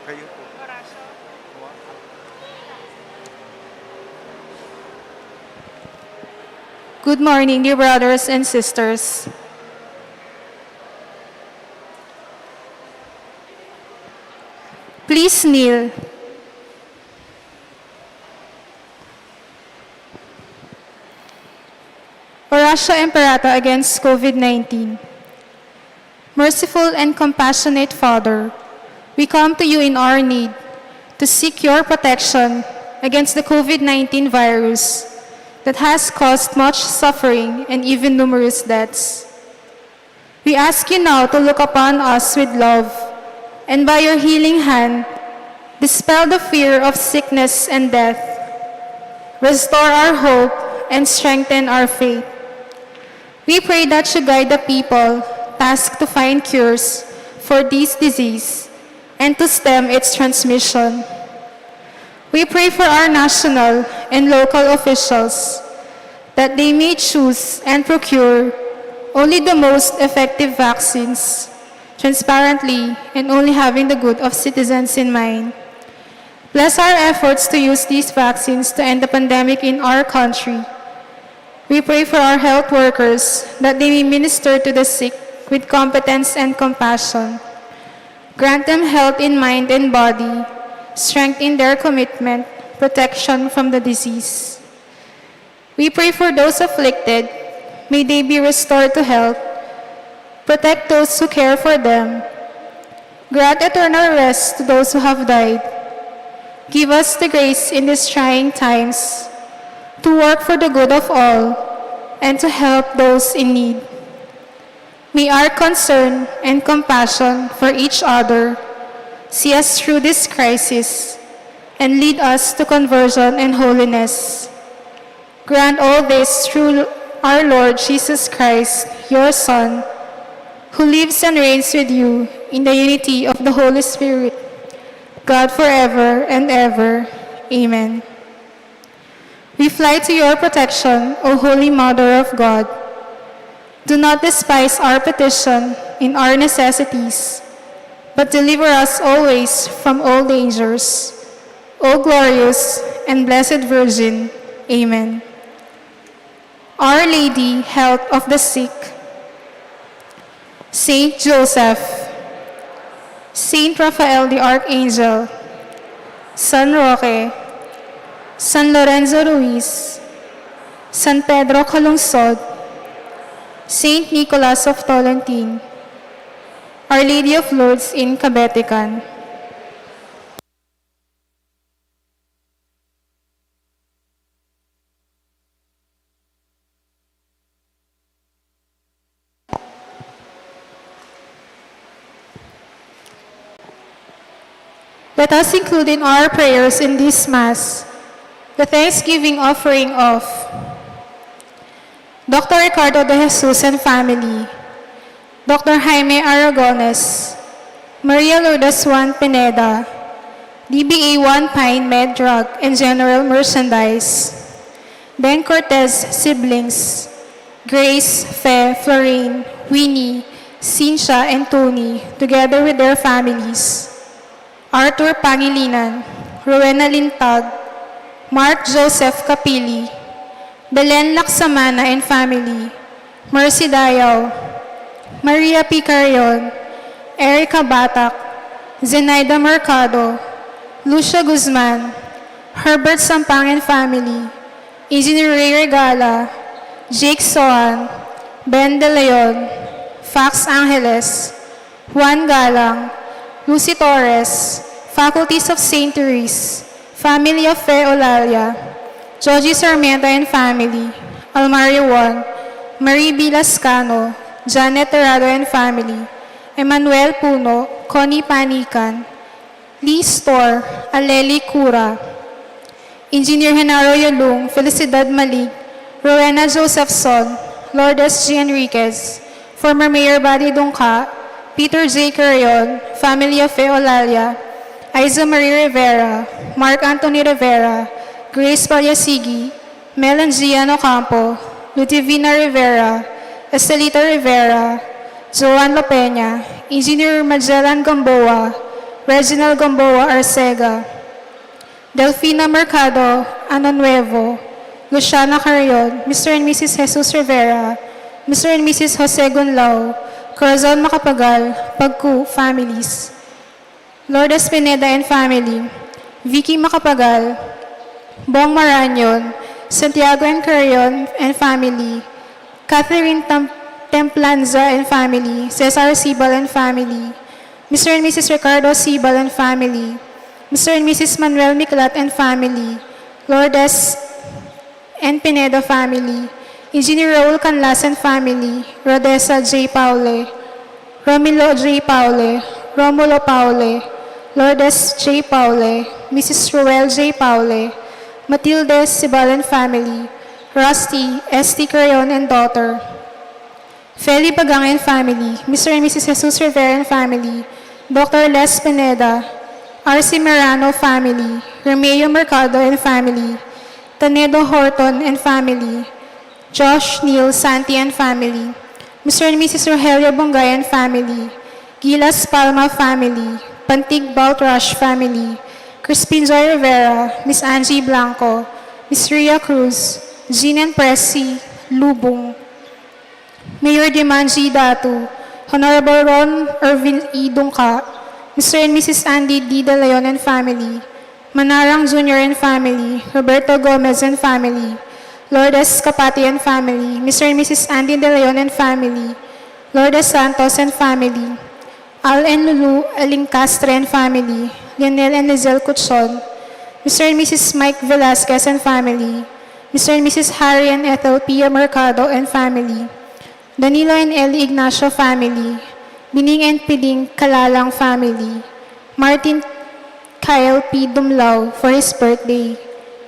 Kayo po. Good morning, dear brothers and sisters. Please kneel. Orasio Imperata against COVID-19. Merciful and compassionate Father, we come to you in our need to seek your protection against the COVID-19 virus that has caused much suffering and even numerous deaths. We ask you now to look upon us with love, and by your healing hand, dispel the fear of sickness and death, restore our hope, and strengthen our faith. We pray that you guide the people tasked to find cures for this disease and to stem its transmission. We pray for our national and local officials that they may choose and procure only the most effective vaccines, transparently and only having the good of citizens in mind. Bless our efforts to use these vaccines to end the pandemic in our country. We pray for our health workers that they may minister to the sick with competence and compassion. Grant them health in mind and body, strength in their commitment, protection from the disease. We pray for those afflicted. May they be restored to health. Protect those who care for them. Grant eternal rest to those who have died. Give us the grace in these trying times to work for the good of all and to help those in need. May our concern and compassion for each other see us through this crisis and lead us to conversion and holiness. Grant all this through our Lord Jesus Christ, your Son, who lives and reigns with you in the unity of the Holy Spirit, God forever and ever. Amen. We fly to your protection, O Holy Mother of God. Do not despise our petition in our necessities, but deliver us always from all dangers. O glorious and blessed Virgin. Amen. Our Lady, Health of the Sick, Saint Joseph, Saint Raphael the Archangel, San Roque, San Lorenzo Ruiz, San Pedro Calungsod, Saint Nicholas of Tolentine, Our Lady of Lourdes in Cabetican. Let Let us include in our prayers in this Mass the thanksgiving offering of Dr. Ricardo de Jesus and family, Dr. Jaime Aragones, Maria Lourdes Juan Pineda, DBA One Pine Med Drug and General Merchandise, Ben Cortez siblings, Grace, Fe, Florine, Winnie, Cynthia, and Tony, together with their families, Arthur Pangilinan, Rowena Lintag, Mark Joseph Capili, Belen Laksamana and family, Mercy Dayaw, Maria P. Carrion, Erica Batak, Zenaida Mercado, Lucia Guzman, Herbert Sampang and family, Engineer Ray Regala, Jake Sohan, Ben De Leon, Fax Angeles, Juan Galang, Lucy Torres, Faculties of St. Therese, Family of Fe Olalia, Joji Sarmiento and family, Almario Juan, Marie B. Lascano, Janet Terrado and family, Emmanuel Puno, Connie Panican, Lee Store, Aleli Cura, Engineer Genaro Yolung, Felicidad Malig, Rowena Josephson, Lourdes G. Enriquez, former Mayor Buddy Dungka, Peter J. Carrion, Family of Fe Olalia, Aiza Marie Rivera, Mark Anthony Rivera, Grace Palyasigi, Melangian Ocampo, Ludivina Rivera, Estelita Rivera, Joan Lopena, Engineer Magellan Gamboa, Reginald Gamboa Arcega, Delfina Mercado, Ano Nuevo, Luciana Carrion, Mr. and Mrs. Jesus Rivera, Mr. and Mrs. Jose Gunlao, Corazon Macapagal, Pagku, families, Lourdes Pineda and family, Vicky Macapagal, Bong Maranyon, Santiago and Carrion and family, Catherine Templanza and family, Cesar Sibal and family, Mr. and Mrs. Ricardo Sibal and family, Mr. and Mrs. Manuel Miklat and family, Lourdes and Pineda family, Engineer Raul Canlas and family, Rodessa J. Paule, Romilo J. Paule, Romulo Paule, Lourdes J. Paule, Mrs. Ruel J. Paule, Matilde Sibal and family, Rusty, S.T. Carrion and daughter, Feli Bagang and family, Mr. and Mrs. Jesus Rivera and family, Dr. Les Pineda, R.C. Merano family, Romeo Mercado and family, Tanedo Horton and family, Josh Neil Santi and family, Mr. and Mrs. Rogelio Bongay and family, Gilas Palma family, Pantig Baltrash family, Crispin Joy Rivera, Miss Angie Blanco, Miss Ria Cruz, Jean and Presi, Lubong, Mayor Dimanji Datu, Honorable Ron Irvin E. Dungka, Mr. and Mrs. Andy D. De Leon and family, Manarang Jr. and family, Roberto Gomez and family, Lourdes Capati and family, Mr. and Mrs. Andy De Leon and family, Lourdes Santos and family, Al and Lulu Alincastre and family, Lionel and Lizelle Cuchon, Mr. and Mrs. Mike Velasquez and family, Mr. and Mrs. Harry and Ethel Pia Mercado and family, Danilo and Ellie Ignacio family, Bining and Piling Kalalang family, Martin Kyle P. Dumlao for his birthday,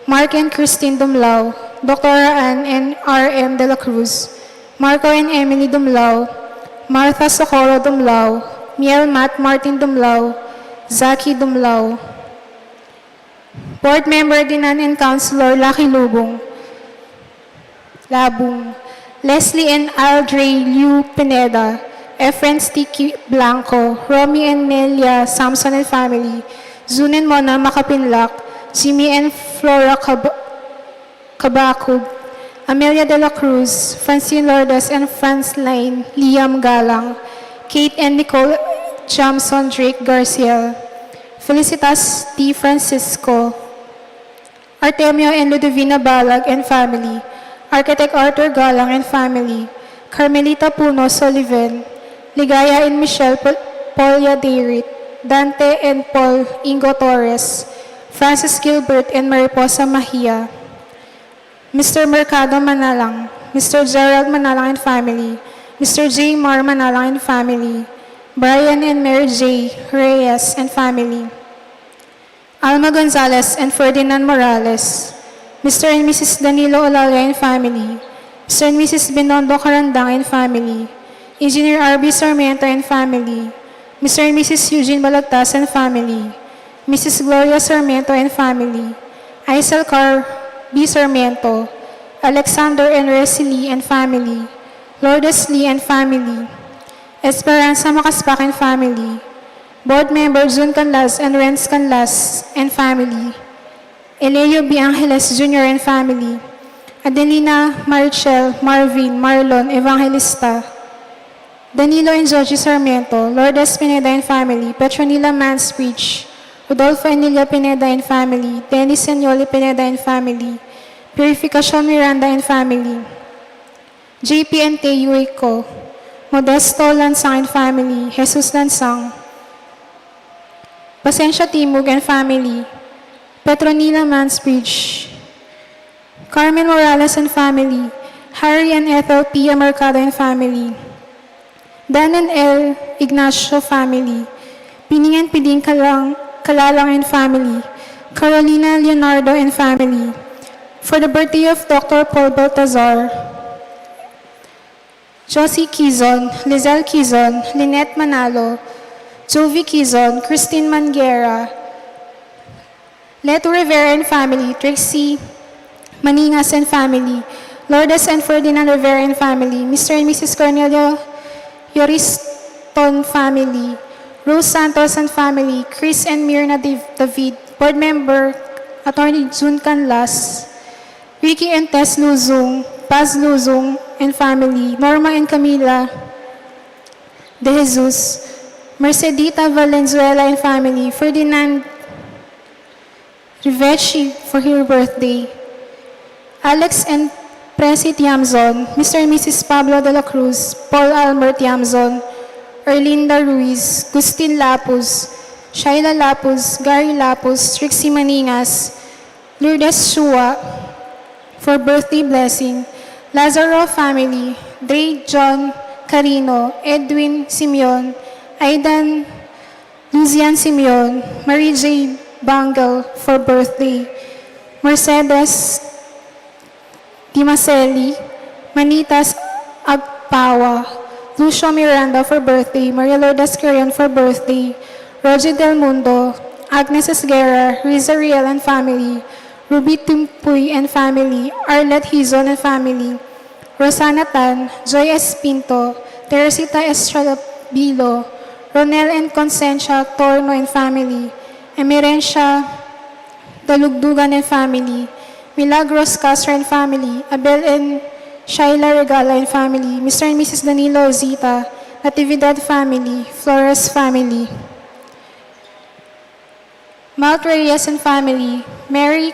Mark and Christine Dumlao, Dr. Ann and R.M. De La Cruz, Marco and Emily Dumlao, Martha Socorro Dumlao, Miel Matt Martin Dumlao, Zaki Dumlao, Board Member Dinan and Councilor Lucky Labong, Leslie and Aldre Liu Pineda, Efren Sticky Blanco, Romy and Nelia Samson and family, Zun and Mona Makapinlak, Jimmy and Flora Kabakub, Amelia De La Cruz, Francine Lourdes and Franz Lane, Liam Galang, Kate and Nicole Jamson Drake Garcia, Felicitas T. Francisco, Artemio and Ludivina Balag and family, Architect Arthur Galang and family, Carmelita Puno Sullivan, Ligaya and Michelle Polia Deirit, Dante and Paul Ingo Torres, Francis Gilbert and Mariposa Mahia, Mr. Mercado Manalang, Mr. Gerald Manalang and family, Mr. J. Mar Manalang and family, Brian and Mary J. Reyes and family, Alma Gonzalez and Ferdinand Morales, Mr. and Mrs. Danilo Olalia and family, Mr. and Mrs. Binondo Carandang and family, Engineer R.B. Sarmiento and family, Mr. and Mrs. Eugene Balagtas and family, Mrs. Gloria Sarmiento and family, Aisel Car B. Sarmiento, Alexander and Resi Lee and family, Lourdes Lee and family, Esperanza Makaspak and family, Board Member June Canlas and Renz Canlas and family, Eleo B. Angeles Jr. and family, Adelina, Marichel, Marvin, Marlon, Evangelista, Danilo and Georgie Sarmiento, Lourdes Pineda and family, Petronila Mansbridge, Rodolfo Emilia Pineda and family, Dennis and Yoli Pineda and family, Purificacion Miranda and family, JP and Teo Yuiko, Modesto Lansang and family, Jesus Lansang, Pasensya Timog and family, Petronila Mansbridge, Carmen Morales and family, Harry and Ethel P. Mercado and family, Dan and L. Ignacio family, Pining and Piding Kalalang and family, Carolina Leonardo and family, for the birthday of Dr. Paul Baltazar, Josie Quizon, Lizelle Quizon, Lynette Manalo, Jovi Quizon, Christine Manguera, Leto Rivera and family, Trixie Maningas and family, Lourdes and Ferdinand Rivera and family, Mr. and Mrs. Cornelio Yoriston family, Rose Santos and family, Chris and Mirna David, board member, Attorney June Canlas, Ricky and Tess Luzong, Paz Luzong and family, Norma and Camila De Jesus, Mercedita Valenzuela and family, Ferdinand Rivechi for her birthday, Alex and Presi Tiamzon, Mr. and Mrs. Pablo de la Cruz, Paul Almer Tiamzon, Erlinda Ruiz, Gustin Lapuz, Shaila Lapuz, Gary Lapuz, Trixie Maningas, Lourdes Shua for birthday blessing, Lazaro family, Dre John Carino, Edwin Simeon, Aidan Luzian Simeon, Marie J. Bangal for birthday, Mercedes Dimaselli, Manitas Agpawa, Lucio Miranda for birthday, Maria Lourdes Carrion for birthday, Roger Del Mundo, Agnes Esguerra, Riza Riel and family, Ruby Tumpuy and family, Arlette Hizon and family, Rosana Tan, Joy Espinto, Teresita Estrada Bilo, Ronel and Consentia Torno and family, Emerencia Dalugdugan and family, Milagros Castro and family, Abel and Shaila Regala and family, Mr. and Mrs. Danilo Zita, Natividad family, Flores family, Malt Reyes and family, Mary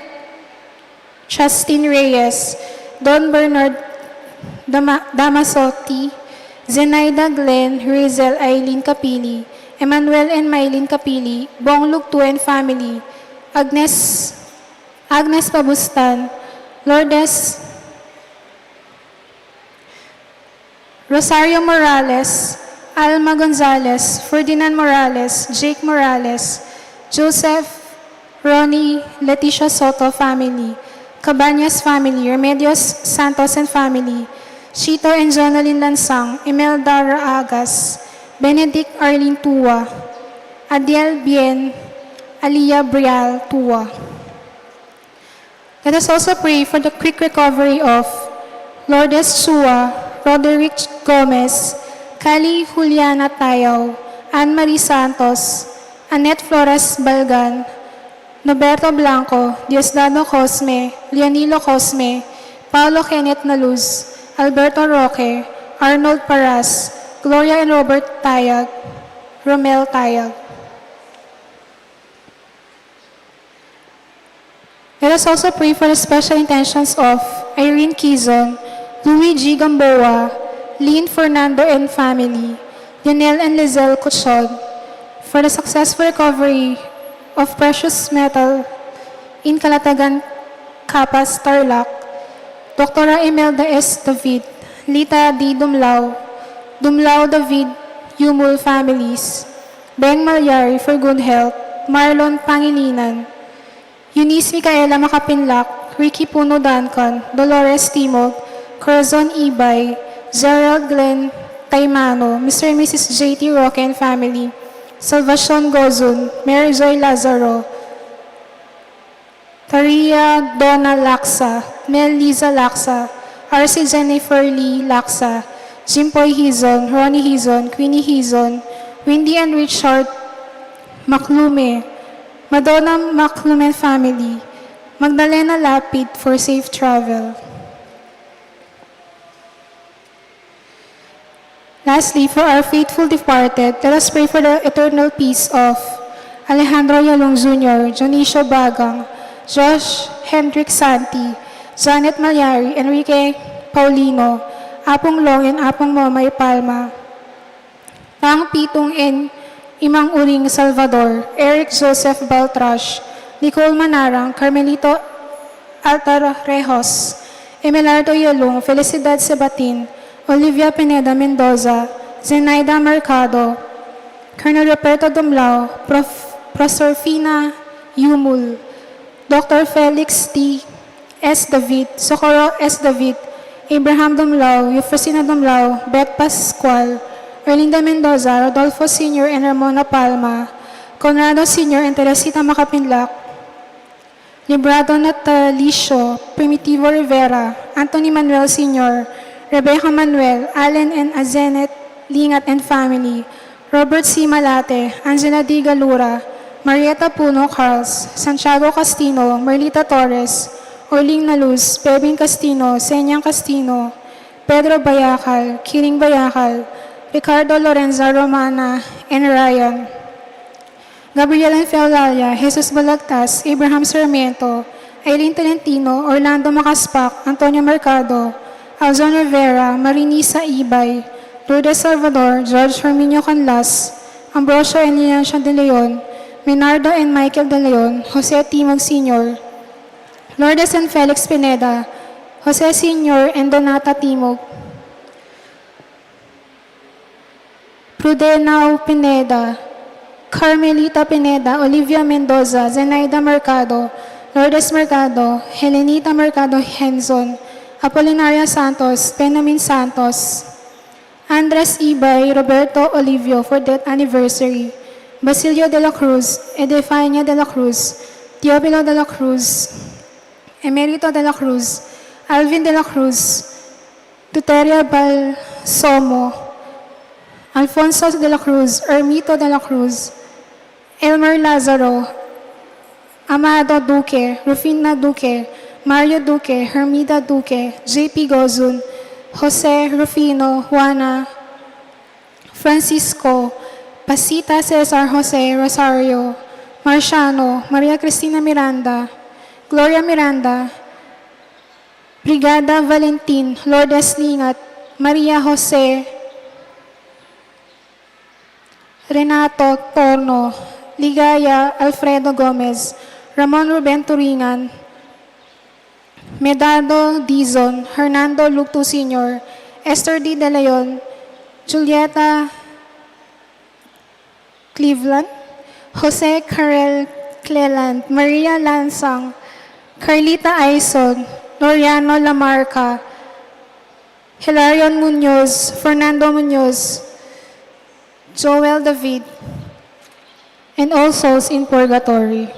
Chastin Reyes, Don Bernard Damasotti, Zenaida Glenn, Rizel Eileen Capili, Emmanuel and Mylene Capili, Bong Lugtu and family, Agnes Pabustan, Lourdes Rosario Morales, Alma Gonzalez, Ferdinand Morales, Jake Morales, Joseph, Ronnie, Leticia Soto family, Cabañas family, Remedios Santos and family, Chito and Jonalyn Lansang, Imelda Raagas, Benedict Arlene Tua, Adiel Bien, Aliyah Brial Tua. Let us also pray for the quick recovery of Lourdes Chua, Roderick Gomez, Kali Juliana Tayaw, Anne-Marie Santos, Annette Flores Balgan, Noberto Blanco, Diosdado Cosme, Leonilo Cosme, Paulo Kenneth Naluz, Alberto Roque, Arnold Paras, Gloria and Robert Tayag, Romel Tayag. Let us also pray for the special intentions of Irene Quizon, Louis G. Gamboa, Lynn Fernando and family, Lionel and Lizelle Cuchod, for the successful recovery of precious metal in Calatagan, Capas, Tarlac, Dr. Imelda S. David, Lita D. Dumlao, Dumlao David, Yumul families, Ben Malyari for good health, Marlon Pangilinan, Eunice Micaela Makapinlak, Ricky Puno Dancan, Dolores Timog, Corazon Ibay, Gerald Glenn Taimano, Mr. and Mrs. J.T. Roque and family, Salvacion Gozun, Mary Joy Lazaro, Taria Donna Laksa, Mel Liza Laksa, RC Jennifer Lee Laksa, Jimpoy Hizon, Ronnie Hizon, Queenie Hizon, Wendy and Richard Maclume, Madonna Maclume family, Magdalena Lapid for safe travel. Lastly, for our faithful departed, let us pray for the eternal peace of Alejandro Yalong Jr., Jonicio Bagang, Josh Hendrik Santi, Janet Malyari, Enrique Paulino, Apong Long and Apong Momay Palma, Pang Pitong and Imang Uring Salvador, Eric Joseph Baltrash, Nicole Manarang, Carmelito Altarejos, Emelardo Yalong, Felicidad Sebatin, Olivia Pineda Mendoza, Zenaida Mercado, Colonel Roberto Dumlao, Professor Fina Yumul, Dr. Felix T. S. David, Socorro S. David, Abraham Dumlao, Eufrosina Dumlao, Beth Pascual, Erlinda Mendoza, Rodolfo Sr. and Ramona Palma, Conrado Sr. and Teresita Makapinlak, Librado Natalicio, Primitivo Rivera, Anthony Manuel Sr., Rebecca Manuel, Allen and Azenet Lingat and family, Robert C. Malate, Angela D. Galura, Marieta Puno Carls, Santiago Castino, Merlita Torres, Orling Naluz, Bebing Castino, Senyang Castino, Pedro Bayakal, Kiring Bayakal, Ricardo Lorenza Romana, and Ryan, Gabriel and Feolalia, Jesus Balagtas, Abraham Sarmiento, Aileen Tolentino, Orlando Macaspak, Antonio Mercado, Alzon Rivera, Marinisa Ibay, Lourdes Salvador, George Herminio Canlas, Ambrosio and Liliancia de Leon, Menardo and Michael de Leon, Jose Timog Sr., Lourdes and Felix Pineda, Jose Sr. and Donata Timog, Prudenao Pineda, Carmelita Pineda, Olivia Mendoza, Zenaida Mercado, Lourdes Mercado, Helenita Mercado Henzon, Apolinaria Santos, Benamin Santos, Andres Ibay, Roberto Olivio for death anniversary, Basilio de la Cruz, Edefania de la Cruz, Teobilo de la Cruz, Emerito de la Cruz, Alvin de la Cruz, Tuteria Balsomo, Alfonso de la Cruz, Ermito de la Cruz, Elmer Lazaro, Amado Duque, Rufina Duque, Mario Duque, Hermida Duque, JP Gozun, Jose Rufino, Juana, Francisco, Pasita Cesar Jose Rosario, Marciano, Maria Cristina Miranda, Gloria Miranda, Brigada Valentin, Lourdes Lingat, Maria Jose, Renato Torno, Ligaya Alfredo Gomez, Ramon Ruben Turingan, Medado Dizon, Hernando Luctu Sr., Esther D. De Leon, Julieta Cleveland, Jose Carel Cleland, Maria Lansang, Carlita Aison, Loriano Lamarca, Hilarion Munoz, Fernando Munoz, Joel David, and all souls in purgatory.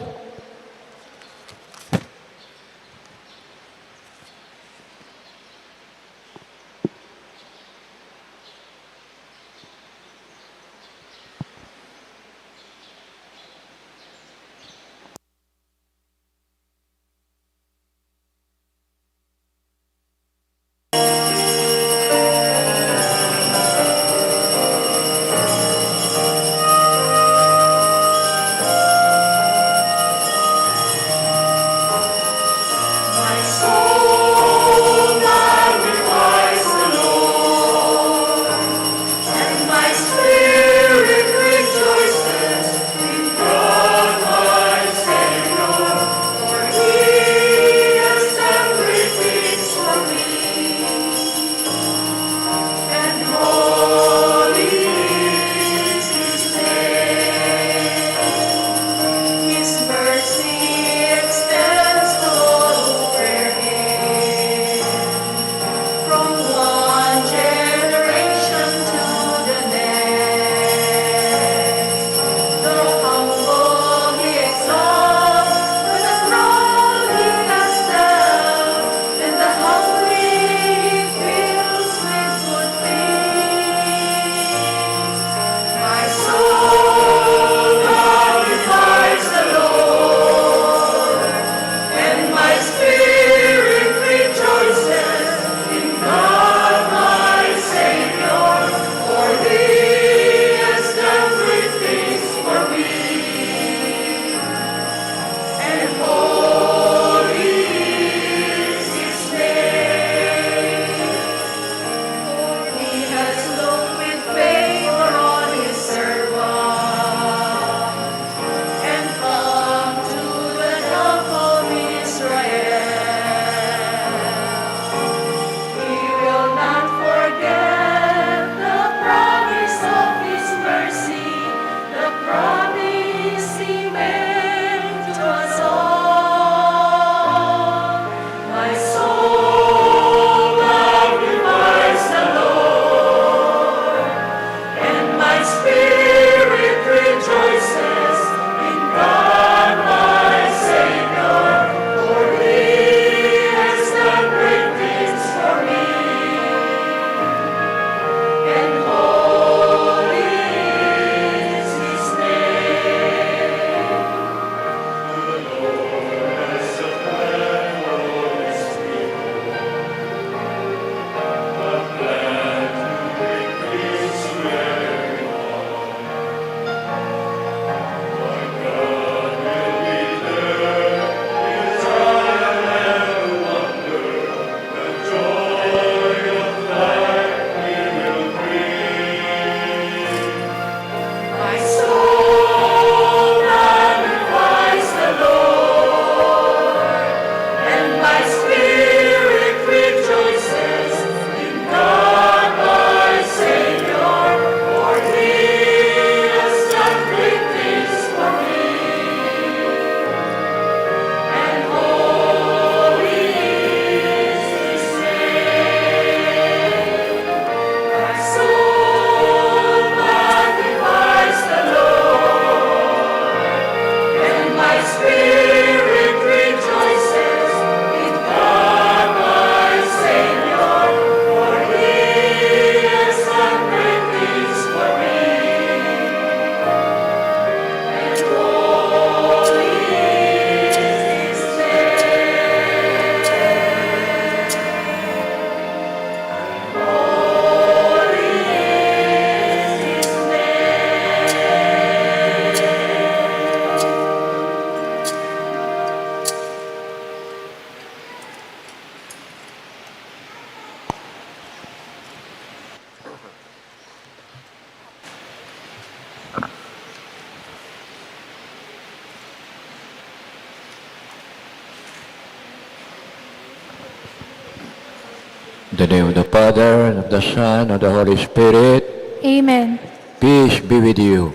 In the name of the Father, and of the Son, and of the Holy Spirit, Amen. peace be with you.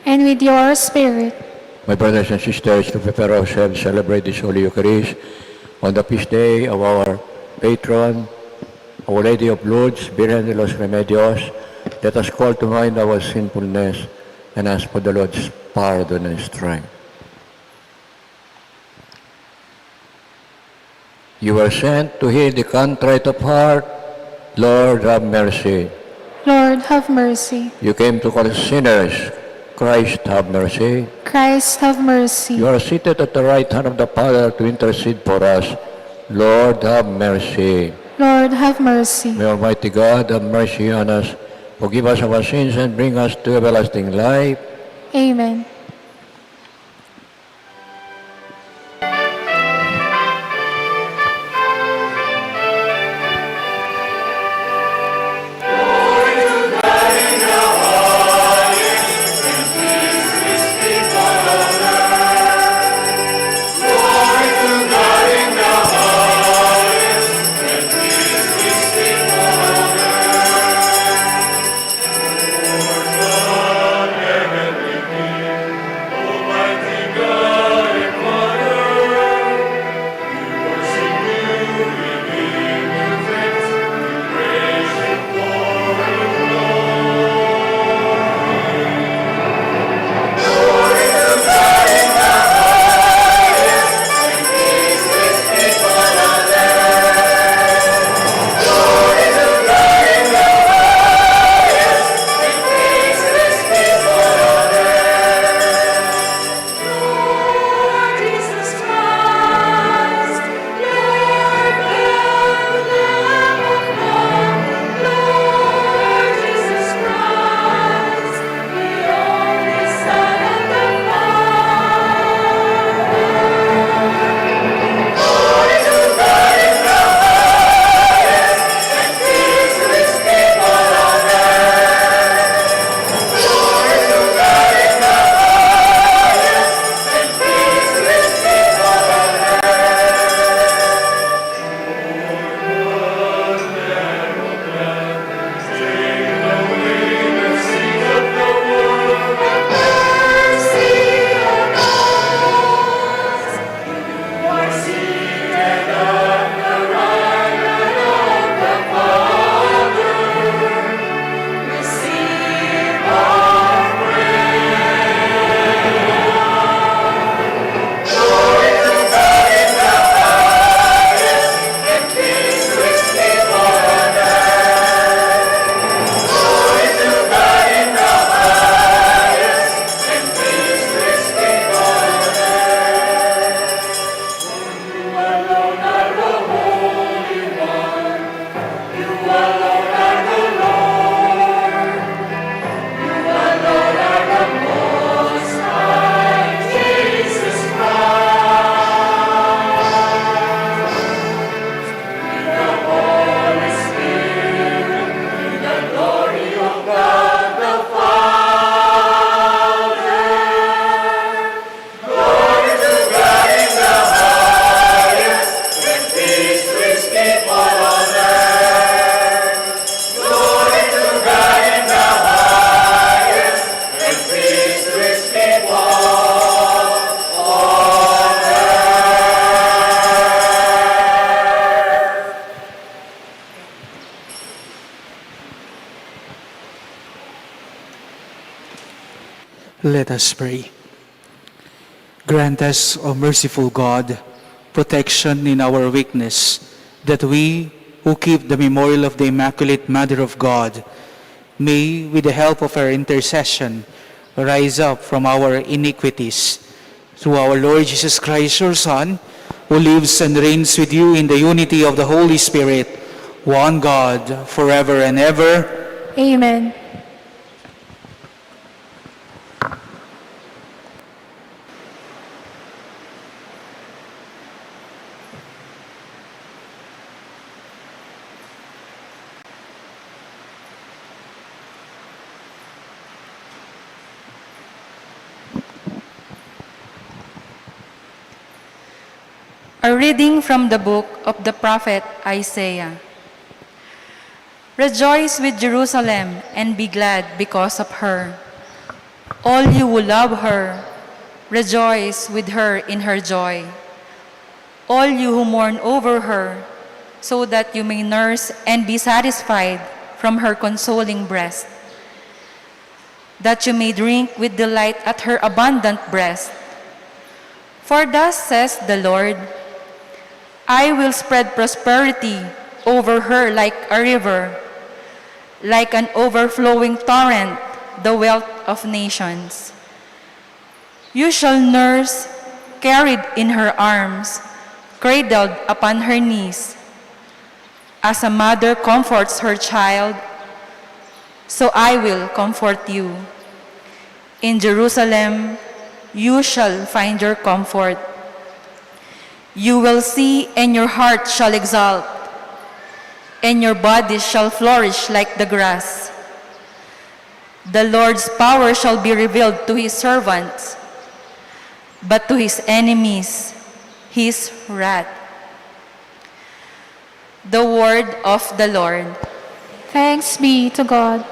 And with your spirit. My brothers and sisters, to prepare ourselves to celebrate this Holy Eucharist on the feast day of our patron, Our Lady of Lourdes, Virgen de los Remedios, let us call to mind our sinfulness and ask for the Lord's pardon and strength. You were sent to heal the contrite of heart. Lord, have mercy. Lord, have mercy. You came to call sinners. Christ, have mercy. Christ, have mercy. You are seated at the right hand of the Father to intercede for us. Lord, have mercy. Lord, have mercy. May Almighty God have mercy on us, forgive us our sins, and bring us to everlasting life. Amen. Let us pray. Grant us, O merciful God, protection in our weakness, that we, who keep the memorial of the Immaculate Mother of God, may, with the help of her intercession, rise up from our iniquities. Through our Lord Jesus Christ, your Son, who lives and reigns with you in the unity of the Holy Spirit, one God, forever and ever. Amen. A reading from the book of the prophet Isaiah. Rejoice with Jerusalem and be glad because of her. All you who love her, rejoice with her in her joy. All you who mourn over her, so that you may nurse and be satisfied from her consoling breast, that you may drink with delight at her abundant breast. For thus says the Lord, I will spread prosperity over her like a river, like an overflowing torrent, the wealth of nations. You shall nurse, carried in her arms, cradled upon her knees. As a mother comforts her child, so I will comfort you. In Jerusalem, you shall find your comfort. You will see, and your heart shall exult, and your bodies shall flourish like the grass. The Lord's power shall be revealed to his servants, but to his enemies, his wrath. The word of the Lord. Thanks be to God.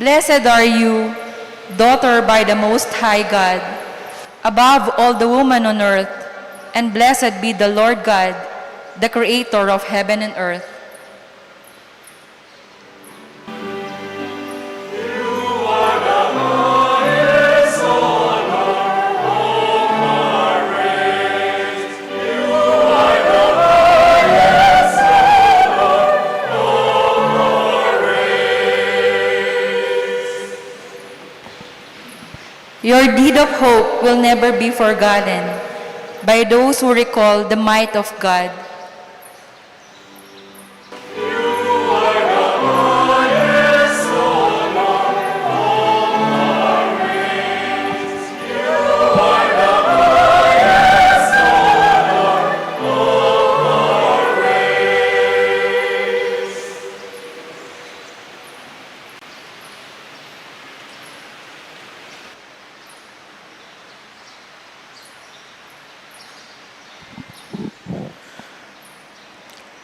Blessed are you, daughter by the Most High God, above all the women on earth, and blessed be the Lord God, the Creator of heaven and earth. Your deed of hope will never be forgotten by those who recall the might of God.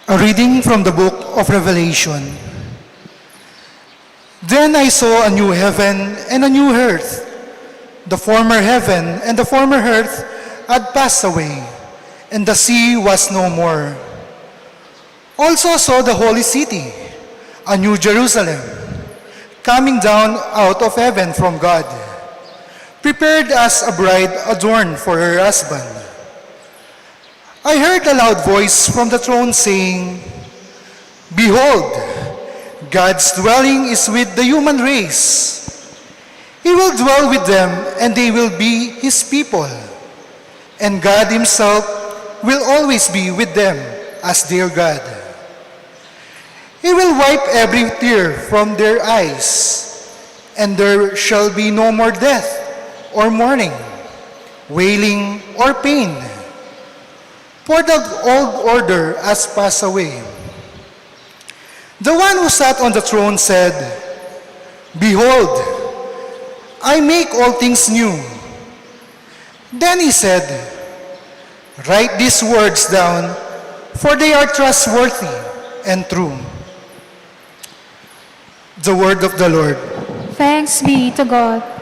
A reading from the book of Revelation. Then I saw a new heaven and a new earth. The former heaven and the former earth had passed away, and the sea was no more. Also saw the holy city, a new Jerusalem, coming down out of heaven from God, prepared as a bride adorned for her husband. I heard a loud voice from the throne saying, Behold, God's dwelling is with the human race. He will dwell with them, and they will be his people. And God himself will always be with them as their God. He will wipe every tear from their eyes, and there shall be no more death, or mourning, wailing, or pain. For the old order has passed away. The one who sat on the throne said, Behold, I make all things new. Then he said, Write these words down, for they are trustworthy and true. The word of the Lord. Thanks be to God.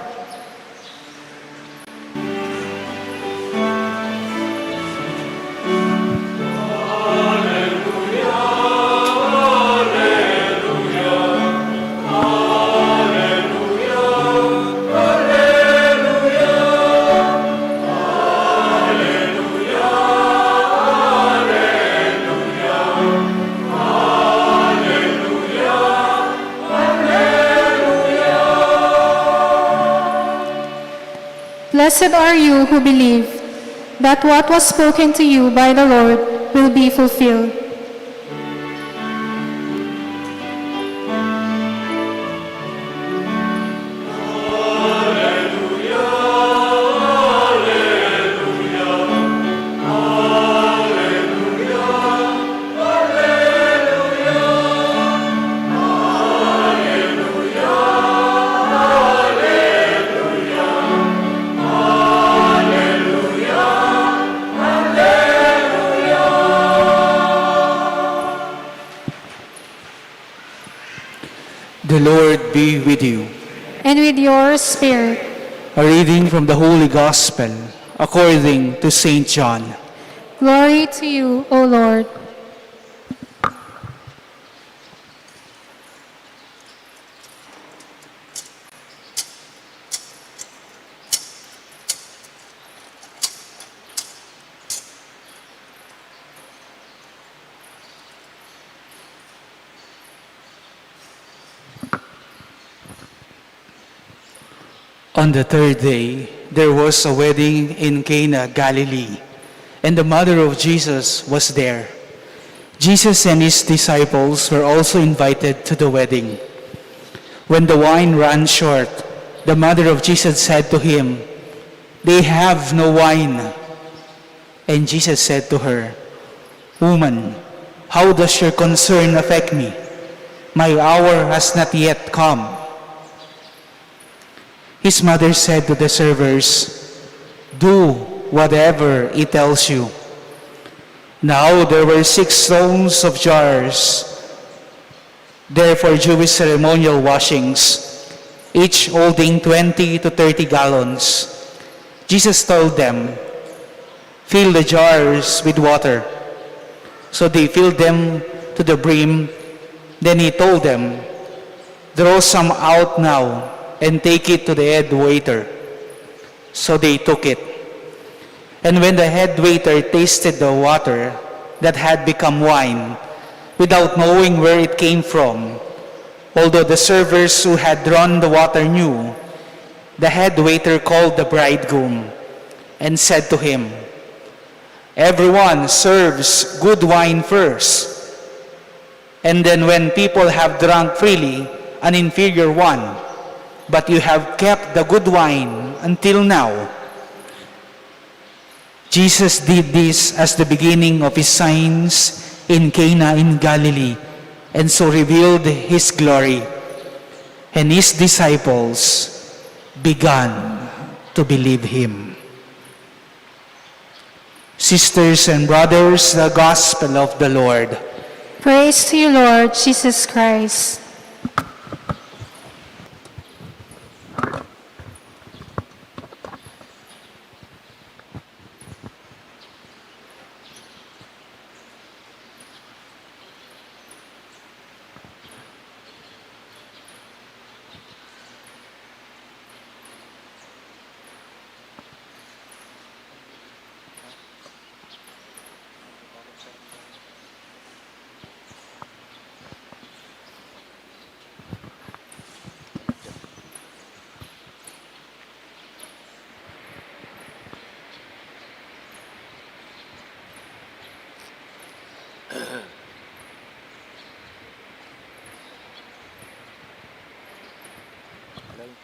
Blessed are you who believe that what was spoken to you by the Lord will be fulfilled. Alleluia, The Lord be with you. And with your spirit. A reading from the Holy Gospel according to St. John. Glory to you, O Lord. On the third day, there was a wedding in Cana, Galilee, and the mother of Jesus was there. Jesus and his disciples were also invited to the wedding. When the wine ran short, the mother of Jesus said to him, "They have no wine." And Jesus said to her, "Woman, how does your concern affect me? My hour has not yet come." His mother said to the servers, "Do whatever he tells you." Now there were 6 rows of jars there for Jewish ceremonial washings, each holding 20 to 30 gallons. Jesus told them, "Fill the jars with water." So they filled them to the brim. Then he told them, "Draw some out now and take it to the head waiter." So they took it. And when the head waiter tasted the water that had become wine, without knowing where it came from, although the servers who had drawn the water knew, the head waiter called the bridegroom and said to him, "Everyone serves good wine first, and then when people have drunk freely, an inferior one. But you have kept the good wine until now." Jesus did this as the beginning of his signs in Cana in Galilee, and so revealed his glory. And his disciples began to believe him. Sisters and brothers, the Gospel of the Lord. Praise to you, Lord Jesus Christ.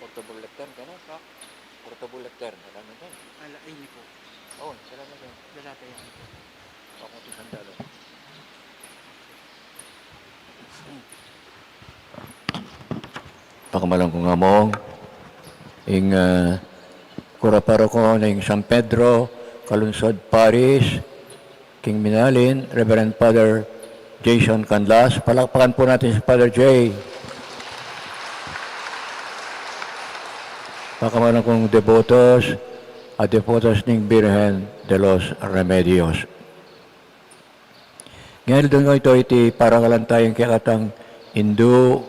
Portable lectern ka na, Kak? Portable lectern, marami din. Ay, hindi po. Oo, salamat din. Lalata yan. Ako ito sandalo. Pakamalang kong among, ing kuraparo ko na ing San Pedro, Kalunsod Parish, King Minalin, Reverend Father Jason Canlas. Palakpakan po natin si Father Jay. Pakamalang kong devotos at devotos ng Birhen de los Remedios. Ngayon doon ito iti parangalan tayong kikatang Indu,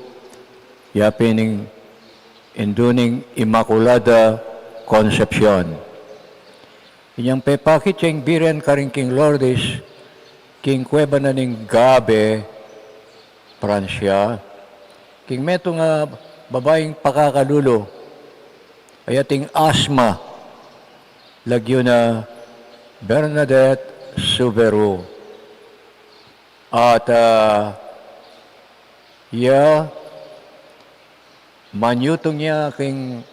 yapining Induning Immaculada Concepcion. Inyang pepakit yung Birhen karing King Lourdes, King Cueva na ning Gabe, Pransya, King meto nga babaeng pakakalulo, ayating asma, lagyo na Bernadette Suberu. At manyutong niya king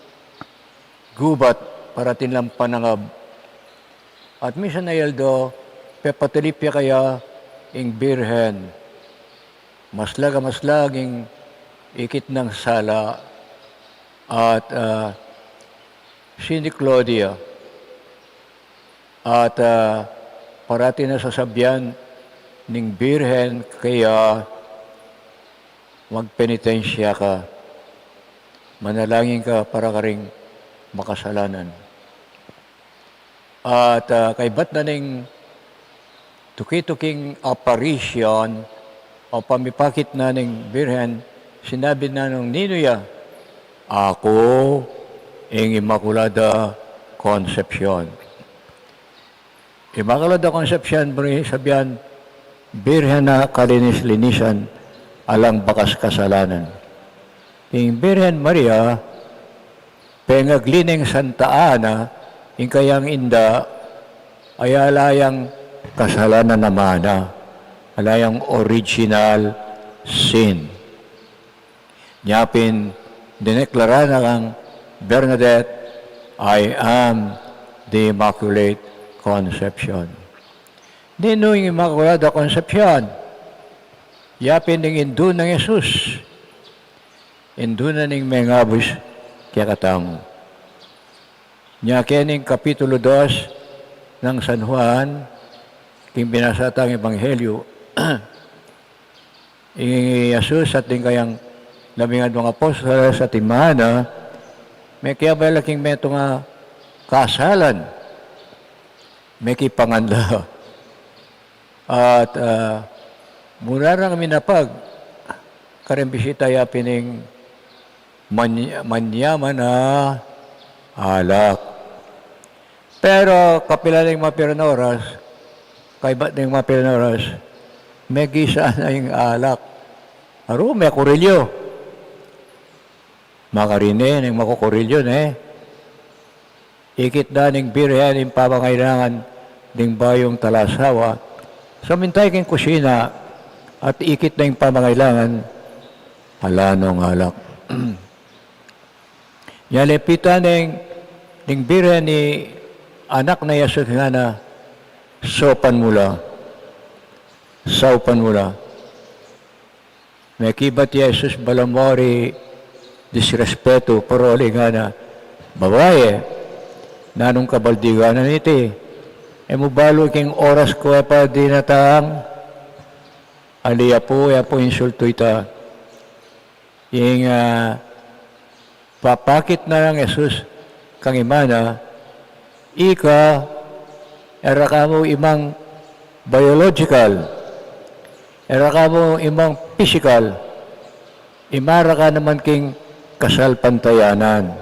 gubat para tinlang panangab. At minsan na yeldo, pepatilipya kaya ing birhen. Maslaging ikit ng sala. At Cindy Claudia. At parati na sasabyan ning birhen kaya magpenitensya ka manalangin ka para ka ring makasalanan. At kaibat na ning tuki-tuking apparition o pamipakit na ning Birhen, sinabi na nung ninuya, ako ang Immaculada Concepcion. Immaculada Concepcion, sabihan, Birhen na kalinis-linisan, alang bakas kasalanan. Ing Birhen Maria, pengaglining Santa Ana, ing kayang inda, ay alayang kasalanan naman na, alayang original sin. Nyapin, dineklara na kang Bernadette, I am the Immaculate Conception. Nino yung Immaculada Conception? Yapin ng Indu ng Jesus. Indu na ng mengabus kaya katamo. Nya kening Kapitulo 2 ng San Juan, king binasatang Ebanghelyo, ing Jesus at din kayang labing mga apostol sa timana, may kaya ba laking meto nga kasalan, may kipanganla. At mula lang minapag, karembisita ya pining manyaman na alak. Pero kapila ng mga piranoras, kaibat ng mga piranoras, may gisa na yung alak. Aro, may kurilyo. Makarine ng makukurilyo na Ikit na ng birhen yung pamangailangan ng bayong talasawa. Samintay king kusina at ikit na yung pamangailangan halanong alak. Yalepitan ng birhen ni anak na Yesus nga na saupan mula. May kibat Yesus balamori disrespeto pero nga na babae nanong kabaldiganan iti mubalo king oras ko pa di natang aliya po insulto ita yung papakit na lang Jesus kang imana ika era ka mo imang biological era ka mo imang physical imara ka naman king kasal pantayanan.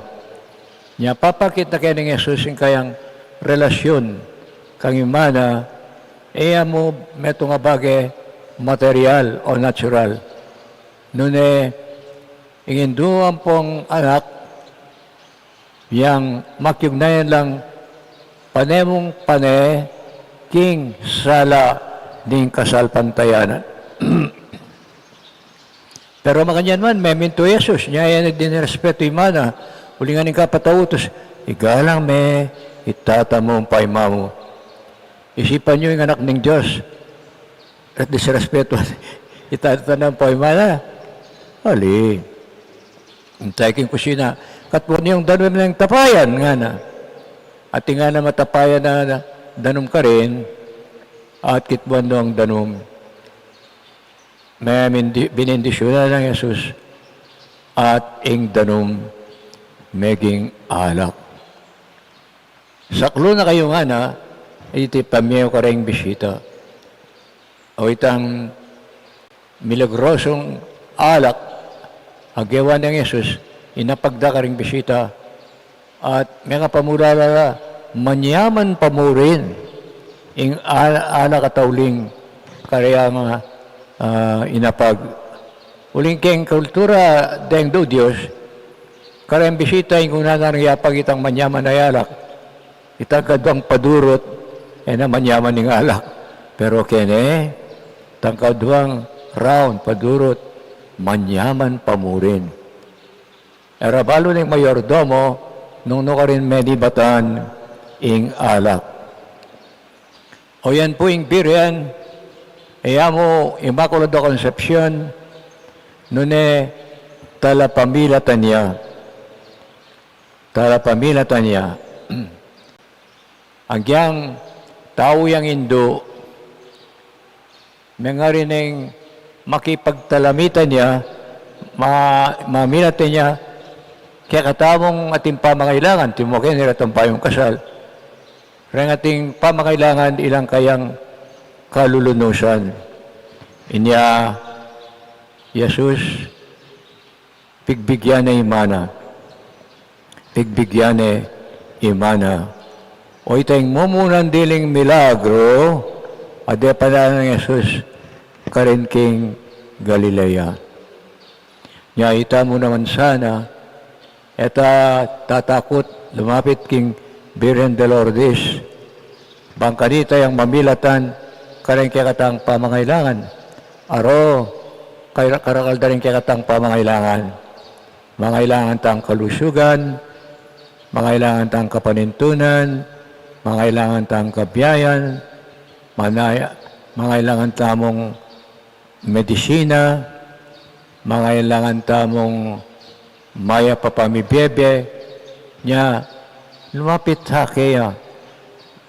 Nya papakit na kayo ng Jesus yung kayang relasyon kang imana, mo meto nga bagay material o natural. Nune, inginduan pong anak, yang makyugnayan lang panemong king sala ding kasal pantayanan. Pero makanyan man, may minto Jesus, niya yan nagdinirespeto imana, ulingan ng kapatautos, igalang me, itatamong paimamo. Isipan nyo yung anak ng Diyos, at disrespeto, itatamong paimana. Ali, hintay king kusina, katpon yung danom ng tapayan, nga na. At nga na matapayan na danom ka rin, at kitbuan ang danom. May binindisyonan ng Jesus at ing danom meging alak. Saklo na kayo nga na, iti pamyaw ka rin bisita. O itang milagrosong alak, agawan ng Jesus, inapagda ka rin bisita, at may kapamulala, manyaman pa mo rin, ing alak atauling, kaya nga, inapag uling keng kultura deng do Diyos karang bisita yung kunanang yapag itang manyaman na alak itagkadwang padurot na manyaman ng alak pero kene tangkadwang round padurot manyaman pamurin erabalo ng mayordomo nung ka rin medibatan ing alak o yan po yung birhen mo, Immaculada Concepcion, nune talapamilatan niya. Ang yang tao yang Indo, may nga rin makipagtalamitan niya, mamilatan niya, kaya katamong ating pamangailangan, timokin nila itong payong kasal, kaya ating pamangailangan ilang kayang kalulunusan. Inya, Jesus, pigbigyan na imana. Pigbigyan na imana. O itayong mumunan diling milagro, ade pa na ng Jesus, karinking Galilea. Nya ita mo naman sana, eta tatakot, lumapit king Birhen de Lourdes, bangkanita yung mamilatan, karing katang pamangailangan. Aro, karakal da rin katang pamangailangan. Mangailangan tang kalusugan, mangailangan tang kapanintunan, mangailangan tang kabiyayan, mangailangan tamong medisina, mangailangan tamong maya papamibebe, nya lumapit sa kaya,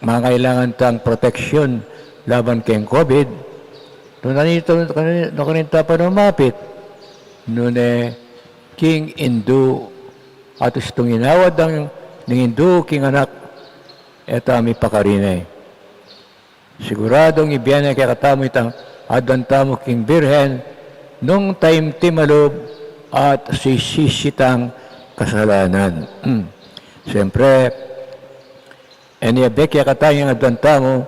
mangailangan tang proteksyon laban kay COVID. Nung kanita pa lumapit, nune king Indu, at itong inawad ng Indu, king anak, eta mi pakarine. Siguradong ibiyan kaya katamo itang adantamo king Birhen, nung time timalob at sisitang kasalanan. Siyempre, eniyabek kaya katayang adantamo,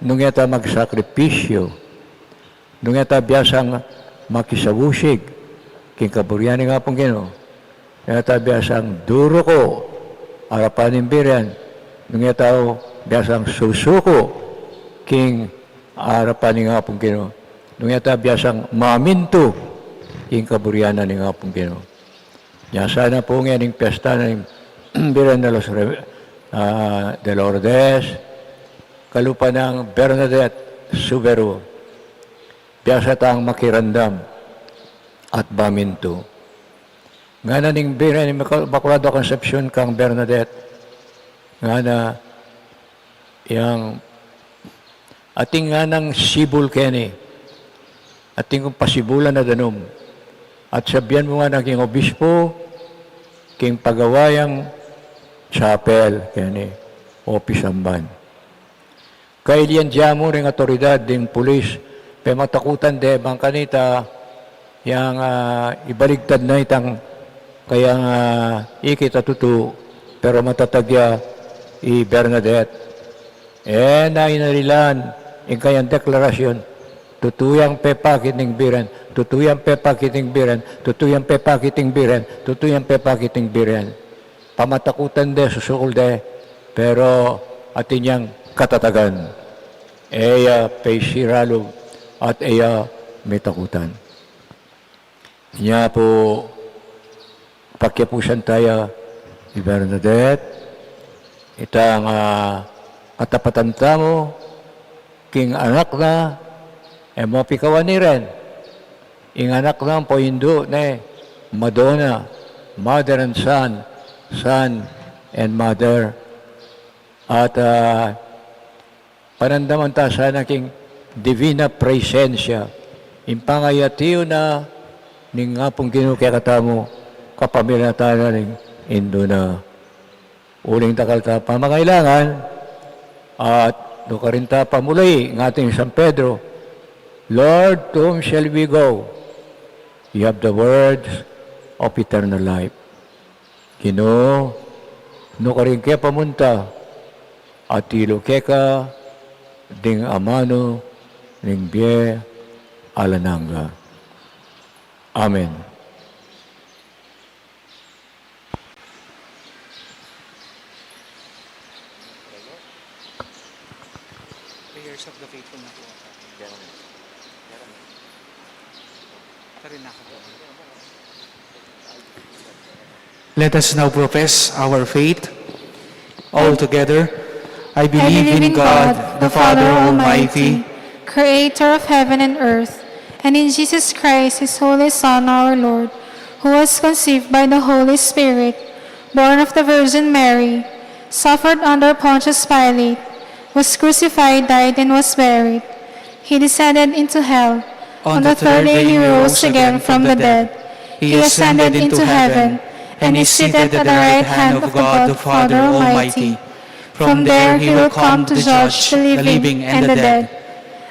nung yata magsakripisyo, nung yata biyasang makisawusig, king kaburyani nga pong Ginoo, yata biyasang duro ko, arapan ng Birhen, nung yata biyasang susuko, king arapan nga pong Ginoo, nung yata biyasang maminto, king kaburyana ni nga pong Ginoo. Nya sana po nga ning piyesta ng Birhen de Lourdes, kalupa ng Bernadette Subero, biyasa tang makirandam at baminto. Nga na ning Birhen, Immaculada Concepcion kang Bernadette, nga na yang ating nga ng sibul keni, ating kong pasibulan na danom, at sabihan mo nga naging obispo, king pagawayang chapel, kani, office amban. Kailian diyamo ring otoridad ding pulis, pe matakutan de bang kanita, yang ibaligtad na itang kayang ikita tutu, pero matatagya i Bernadette. Na inarilan, yung kayang deklarasyon, tutuyang pepakiting Birhen, tutuyang pepakiting Birhen, tutuyang pepakiting Birhen, tutuyang pepakiting Birhen. Pamatakutan de, susukol de, pero atin niyang katatagan. Eya peisiralo at eya metakutan. Niya po, pakyapusan tayo ni Bernadette, itang katapatan tamo, king anak na, mo pikawan ni ren, ing anak na po Hindu ne, Madonna, mother and son, son and mother, at panandaman ta sana king divina presensya, impangayatiyo na, ning nga pong kinukikatamo, kapamilya tayo ning Hindu na. Uling takal ta pamangailangan, at dokarinta pamulay ng ating San Pedro, Lord, to whom shall we go? You have the words of eternal life. Ginoo, no karin kaya pamunta, at ilo keka, ding amano, ning bie, alananga. Amen. Prayers of the faithful na po. Let us now profess our faith. All together, I believe in God, the Father Almighty, Creator of heaven and earth, and in Jesus Christ, His Holy Son, our Lord, who was conceived by the Holy Spirit, born of the Virgin Mary, suffered under Pontius Pilate, was crucified, died, and was buried. He descended into hell. On the third day He rose again from the dead. He ascended into heaven, and is seated at the right hand of God the Father Almighty. From there he will come to judge the living and the dead.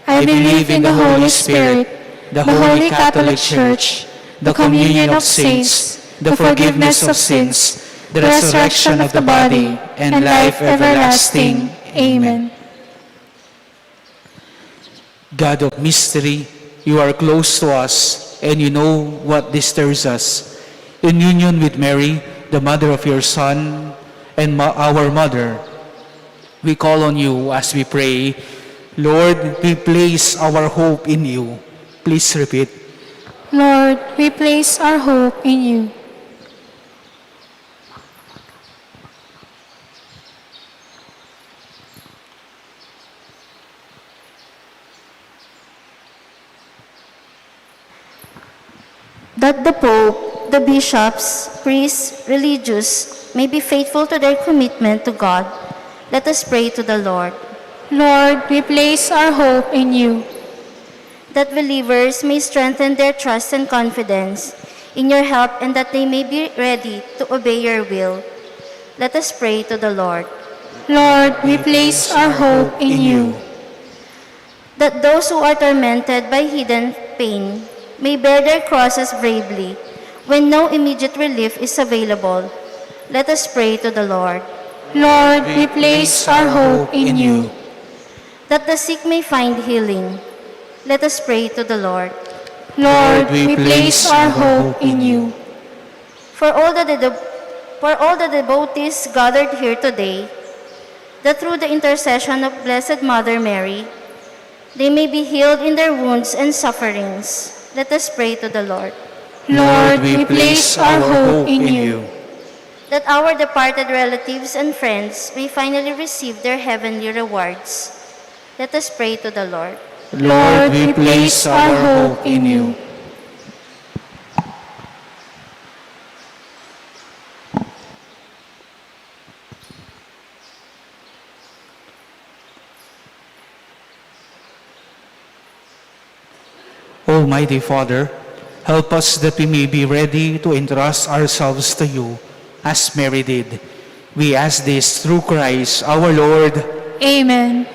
I believe in the Holy Spirit, the Holy Catholic Church, the communion of saints, the forgiveness of sins, the resurrection of the body, and life everlasting. Amen. God of mystery, you are close to us, and you know what disturbs us. In union with Mary, the mother of your Son, and our mother, we call on you as we pray. Lord, we place our hope in you. Please repeat. Lord, we place our hope in you. That the Pope, the bishops, priests, religious may be faithful to their commitment to God, let us pray to the Lord. Lord, we place our hope in you. That believers may strengthen their trust and confidence in your help, and that they may be ready to obey your will, let us pray to the Lord. Lord, we place our hope in you. That those who are tormented by hidden pain may bear their crosses bravely when no immediate relief is available, let us pray to the Lord. Lord, we place our hope in you. That the sick may find healing, let us pray to the Lord. Lord, we place our hope in you. For all the devotees gathered here today, that through the intercession of Blessed Mother Mary, they may be healed in their wounds and sufferings, let us pray to the Lord. Lord, we place our hope in you. That our departed relatives and friends may finally receive their heavenly rewards, let us pray to the Lord. Lord, we place our hope in you. Almighty Father, help us that we may be ready to entrust ourselves to you, as Mary did. We ask this through Christ our Lord. Amen.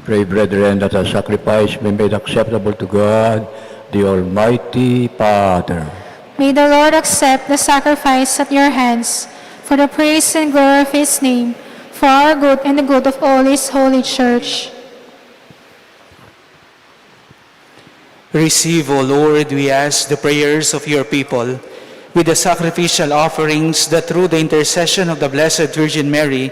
Pray, brethren, that our sacrifice be made acceptable to God, the Almighty Father. May the Lord accept the sacrifice at your hands for the praise and glory of his name, for our good and the good of all his holy church. Receive, O Lord, we ask, the prayers of your people, with the sacrificial offerings, that through the intercession of the Blessed Virgin Mary,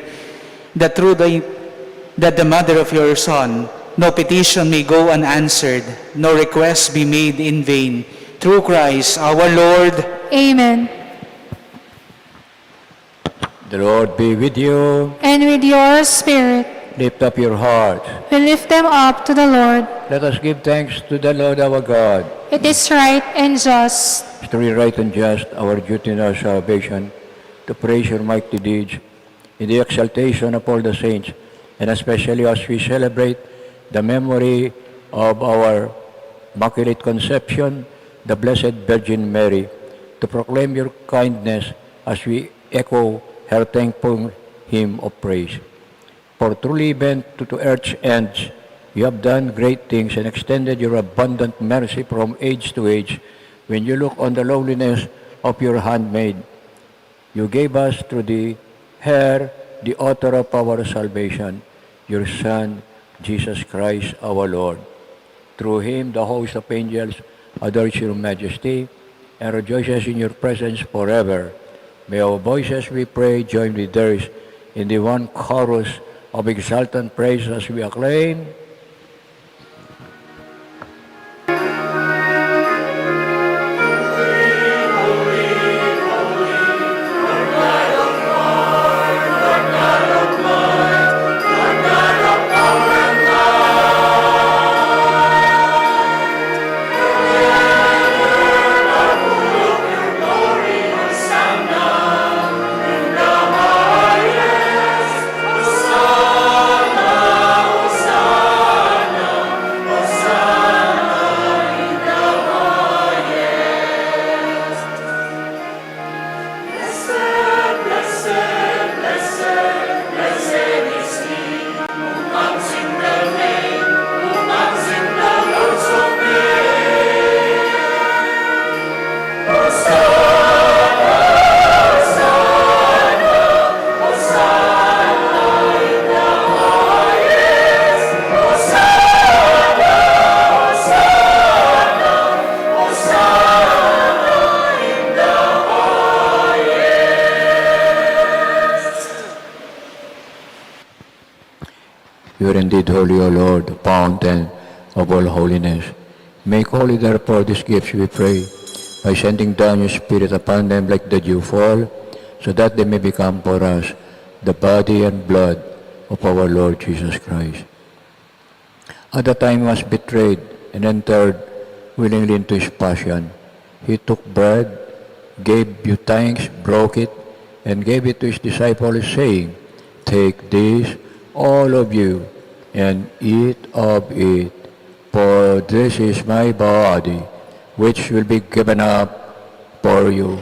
that the mother of your Son, no petition may go unanswered, no request be made in vain. Through Christ our Lord. Amen. The Lord be with you. And with your spirit, Lift up your hearts. we lift them up to the Lord. Let us give thanks to the Lord our God. It is right and just. It's truly right and just, our duty and our salvation, to praise your mighty deeds in the exaltation of all the saints, and especially as we celebrate the memory of our Immaculate Conception, the Blessed Virgin Mary, to proclaim your kindness as we echo her thankful hymn of praise. For truly even to earth's ends, you have done great things and extended your abundant mercy from age to age. When you look on the lowliness of your handmaid, you gave us through the hair, the author of our salvation, your Son, Jesus Christ our Lord. Through him, the host of angels adores your majesty and rejoices in your presence forever. May our voices, we pray, join with theirs in the one chorus of exultant praise as we acclaim. You are indeed holy, O Lord, the fountain of all holiness. Make holy, therefore, these gifts, we pray, by sending down your Spirit upon them like the dew fall, so that they may become for us the body and blood of our Lord Jesus Christ. At the time he was betrayed and entered willingly into his passion, he took bread, gave you thanks, broke it, and gave it to his disciples, saying, "Take this, all of you, and eat of it, for this is my body, which will be given up for you."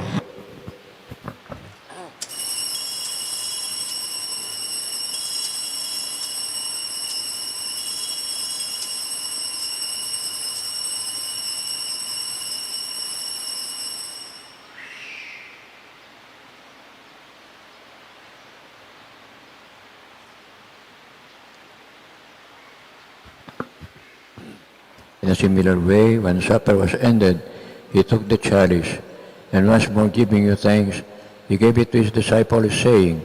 In a similar way, when supper was ended, he took the chalice, and once more giving you thanks, he gave it to his disciples, saying,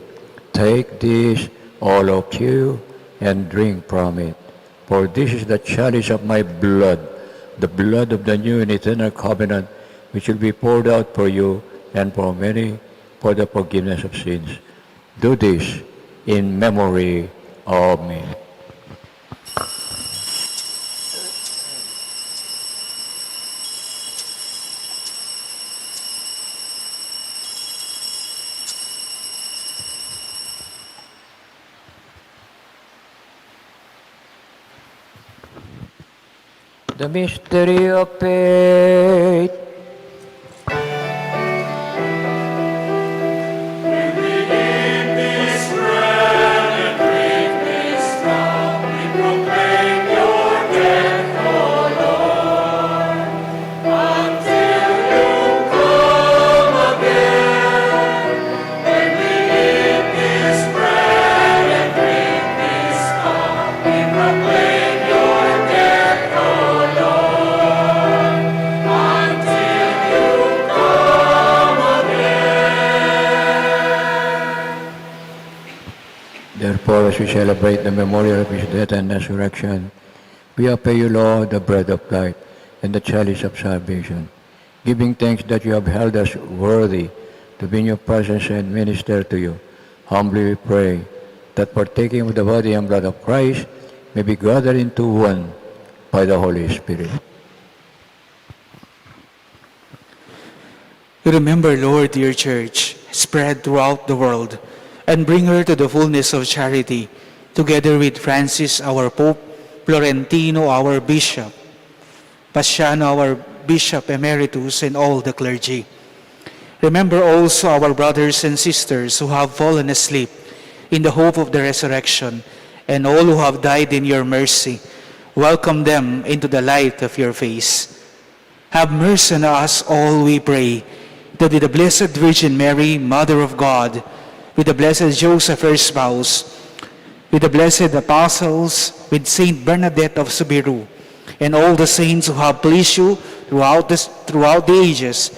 "Take this, all of you, and drink from it. For this is the chalice of my blood, the blood of the new and eternal covenant, which will be poured out for you and for many for the forgiveness of sins. Do this in memory of me." The mystery of faith. This bread and drink this cup, we proclaim Therefore, as we celebrate the memorial of his death and resurrection, we offer you, Lord, the bread of life and the chalice of salvation, giving thanks that you have held us worthy to be in your presence and minister to you. Humbly we pray that partaking of the body and blood of Christ may be gathered into one by the Holy Spirit. Remember, Lord, your church spread throughout the world and bring her to the fullness of charity, together with Francis, our Pope, Florentino, our Bishop, Paciano, our Bishop Emeritus, and all the clergy. Remember also our brothers and sisters who have fallen asleep in the hope of the resurrection, and all who have died in your mercy. Welcome them into the light of your face. Have mercy on us all, we pray, that with the Blessed Virgin Mary, Mother of God, with the Blessed Joseph, her spouse, with the blessed apostles, with Saint Bernadette of Subiru, and all the saints who have pleased you throughout the ages,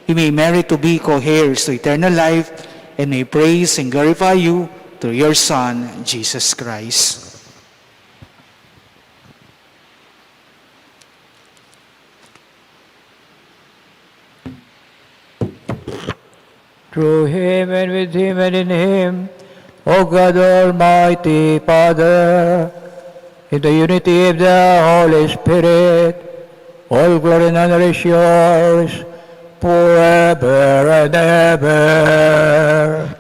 we may merit to be co-heirs to eternal life, and may praise and glorify you through your Son, Jesus Christ. Through him and with him and in him, O God Almighty Father, in the unity of the Holy Spirit, all glory and honor is yours forever and ever.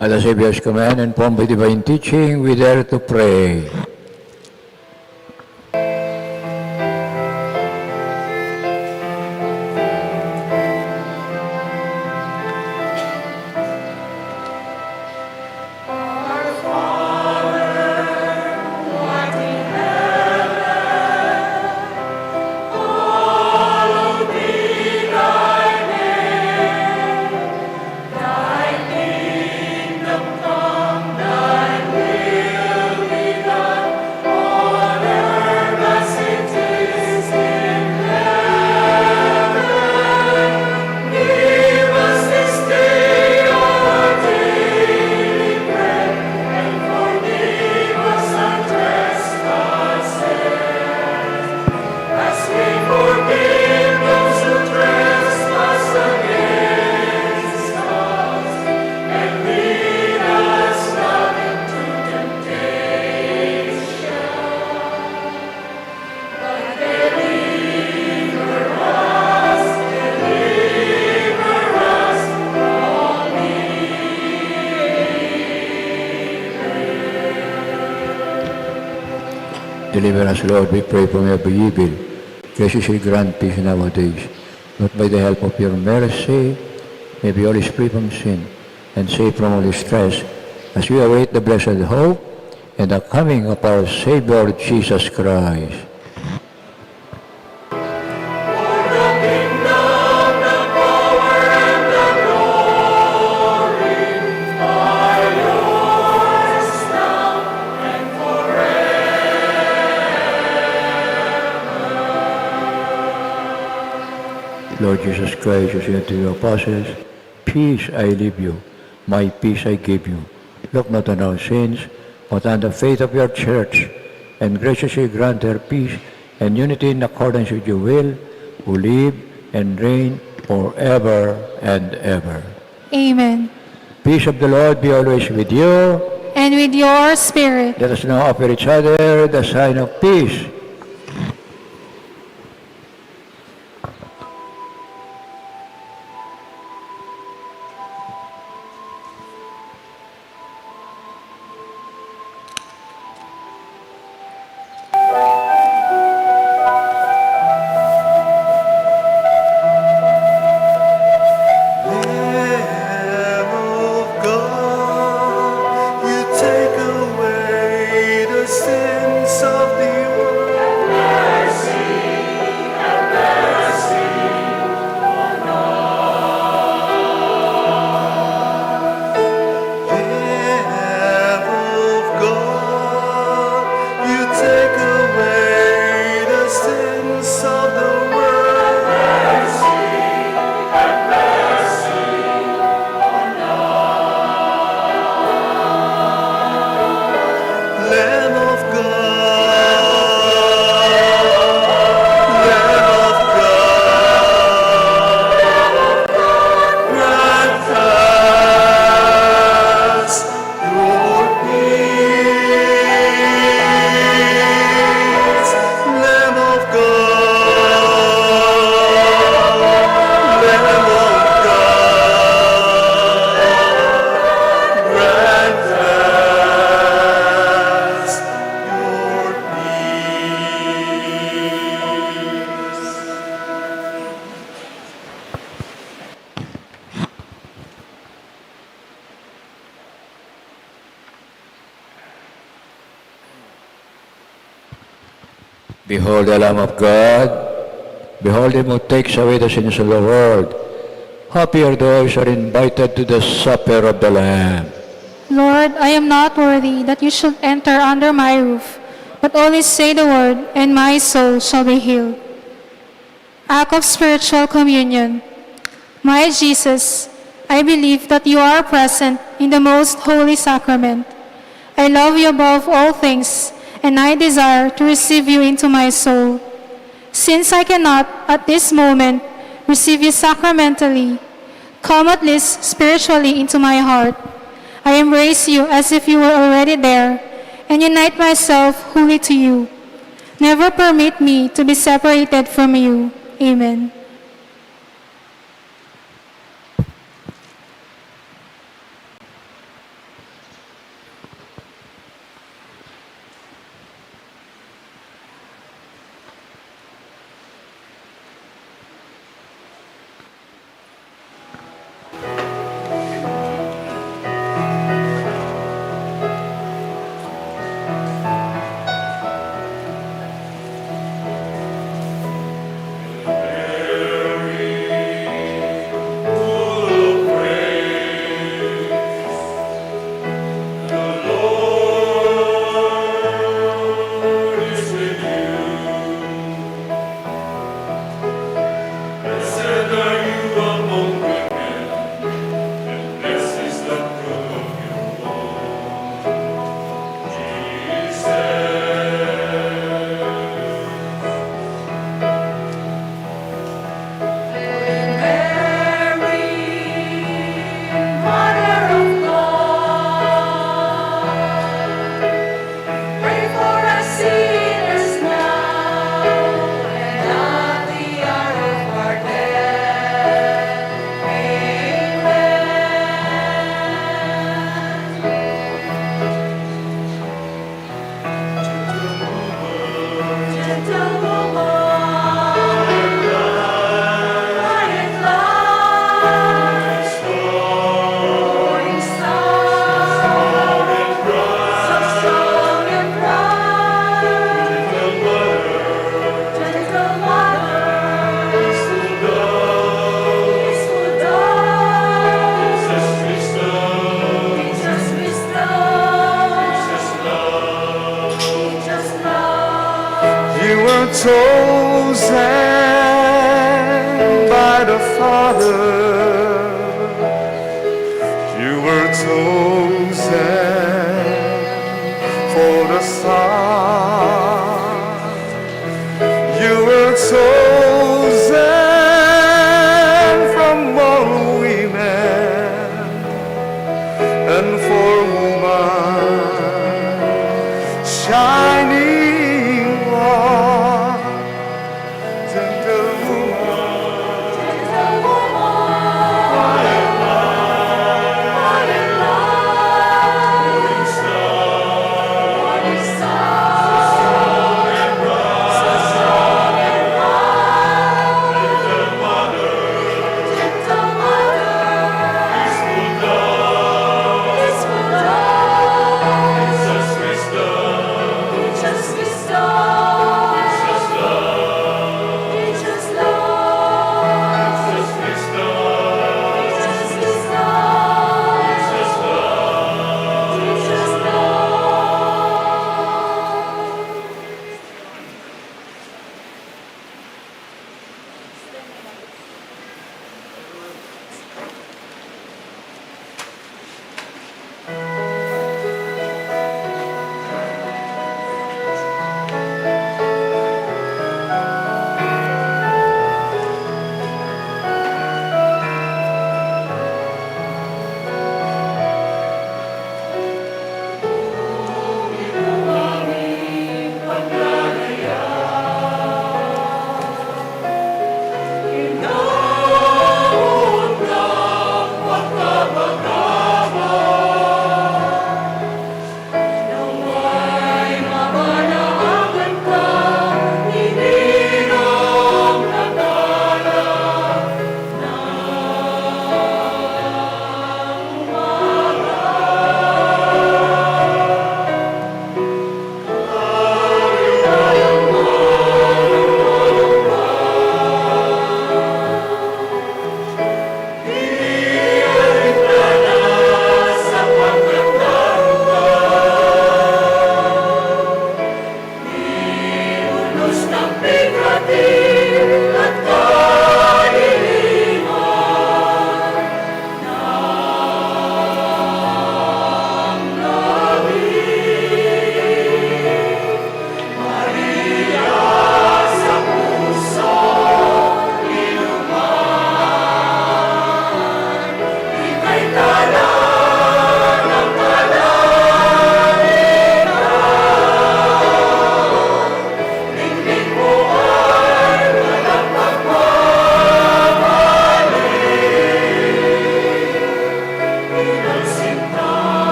At the Savior's command, informed by divine teaching, we dare to pray. Deliver us, Lord, we pray, from every evil. Graciously grant peace in our days, not by the help of your mercy, may be always free from sin and safe from all distress, as we await the blessed hope and the coming of our Savior, Jesus Christ. Lord Jesus Christ, you said to your apostles, peace I leave you, my peace I give you. Look not on our sins, but on the faith of your church, and graciously grant her peace and unity in accordance with your will, who live and reign forever and ever. Amen. Peace of the Lord be always with you. And with your spirit. Let us now offer each other the sign of peace. Behold the Lamb of God. Behold him who takes away the sins of the world. Happy are those who are invited to the supper of the Lamb. Lord, I am not worthy that you should enter under my roof, but only say the word, and my soul shall be healed. Act of spiritual communion. My Jesus, I believe that you are present in the most holy sacrament. I love you above all things, and I desire to receive you into my soul. Since I cannot, at this moment, receive you sacramentally, come at least spiritually into my heart. I embrace you as if you were already there, and unite myself wholly to you. Never permit me to be separated from you. Amen. You were chosen by the Father. You were chosen for the Son. You were chosen from all women and for woman, shining one, gentle woman,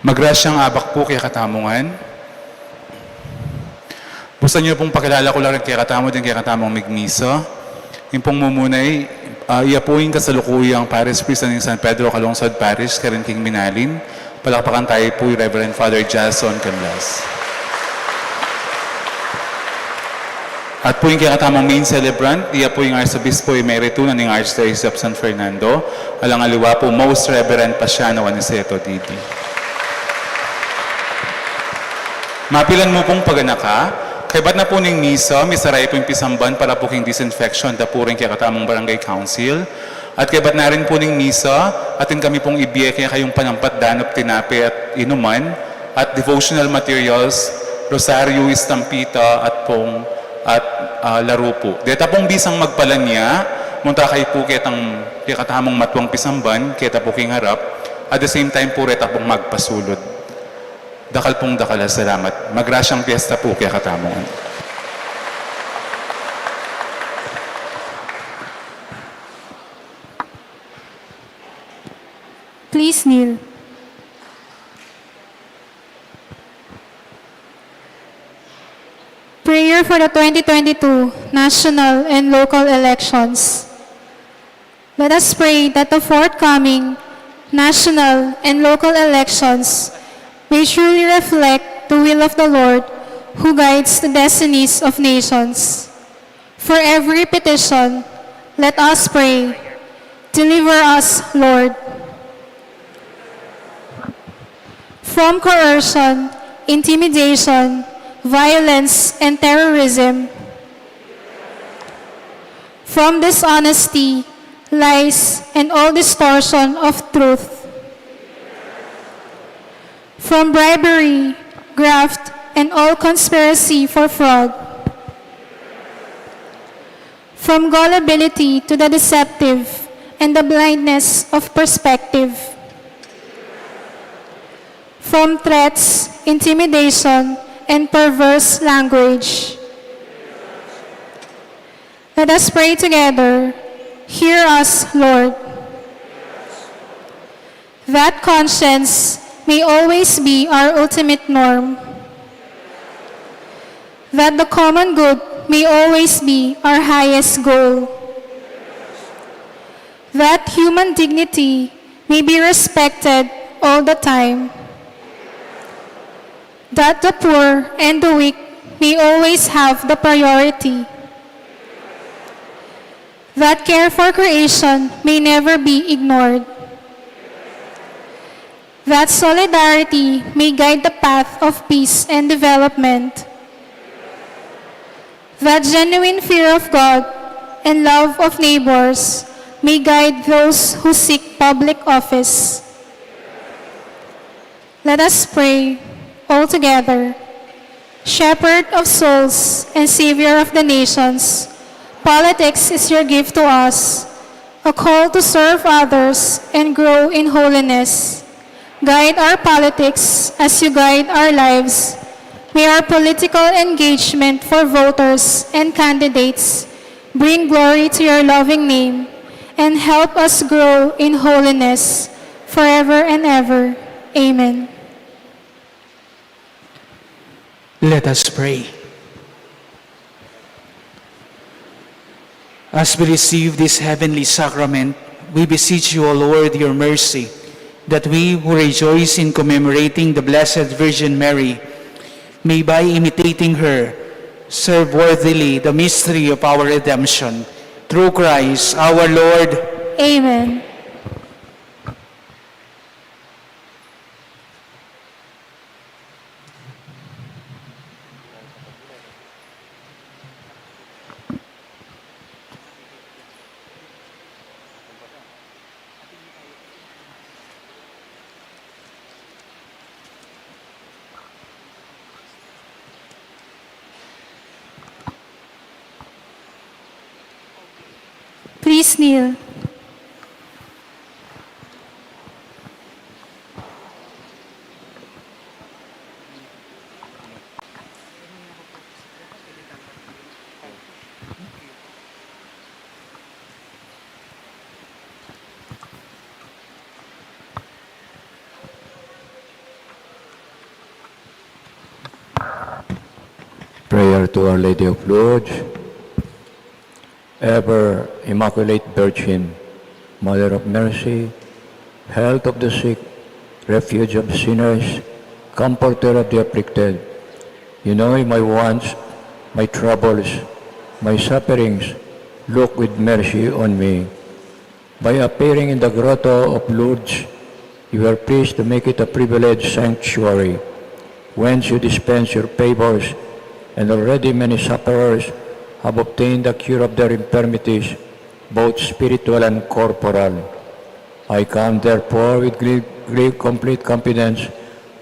Magrasyang abak po kay Katamungan. Gusto niyo pong pakilala ko lang rin kay Katamo din kay Katamong Migmiso. Yung pong mumunay, iapuin kasalukuyang Parish Priest ng San Pedro Calungsod Parish, Karen King Minalin. Palakpakan tayo po yung Reverend Father Jason Canlas. At po yung kay Katamong main celebrant, iya po yung Arsobispo Emerito ng Archdiocese of San Fernando. Alang aliwa po, Most Reverend Pasiano Aniceto Didi. Mapilan mo pong paganaka, kay ba't na po ning misa, misaray po yung pisamban para po king disinfection, da po rin kay Katamong Barangay Council. At kay ba't na rin po ning misa, atin kami pong ibiye kaya kayong panampat, danop, tinapi at inuman, at devotional materials, rosaryo, istampita, at laro po. Deta pong bisang magpalanya, munta kay po kitang Katamong matwang pisamban, kita po king harap, at the same time po reta pong magpasulod. Dakal pong dakal, salamat. Magrasyang piyesta po kay Katamungan. Please kneel. Prayer for the 2022 national and local elections. Let us pray that the forthcoming national and local elections may truly reflect the will of the Lord who guides the destinies of nations. For every petition, let us pray. Deliver us, Lord. From coercion, intimidation, violence, and terrorism. From dishonesty, lies, and all distortion of truth. From bribery, graft, and all conspiracy for fraud. From gullibility to the deceptive and the blindness of perspective. from threats, intimidation, and perverse language. Let us pray together. Hear us, Lord. That conscience may always be our ultimate norm. That the common good may always be our highest goal. That human dignity may be respected all the time. That the poor and the weak may always have the priority. That care for creation may never be ignored. That solidarity may guide the path of peace and development. That genuine fear of God and love of neighbors may guide those who seek public office. Let us pray all together. Shepherd of souls and Savior of the nations, politics is your gift to us, a call to serve others and grow in holiness. Guide our politics as you guide our lives. May our political engagement for voters and candidates bring glory to your loving name and help us grow in holiness forever and ever. Amen. Let us pray. As we receive this heavenly sacrament, we beseech you, O Lord, your mercy, that we who rejoice in commemorating the Blessed Virgin Mary may, by imitating her, serve worthily the mystery of our redemption. Through Christ our Lord. Amen. Please kneel. Prayer to Our Lady of Lourdes. Ever Immaculate Virgin, Mother of Mercy, health of the sick, refuge of sinners, comforter of the afflicted, you know my wants, my troubles, my sufferings. Look with mercy on me. By appearing in the grotto of Lourdes, you are pleased to make it a privileged sanctuary, whence you dispense your favors, and already many sufferers have obtained the cure of their infirmities, both spiritual and corporal. I come therefore with complete confidence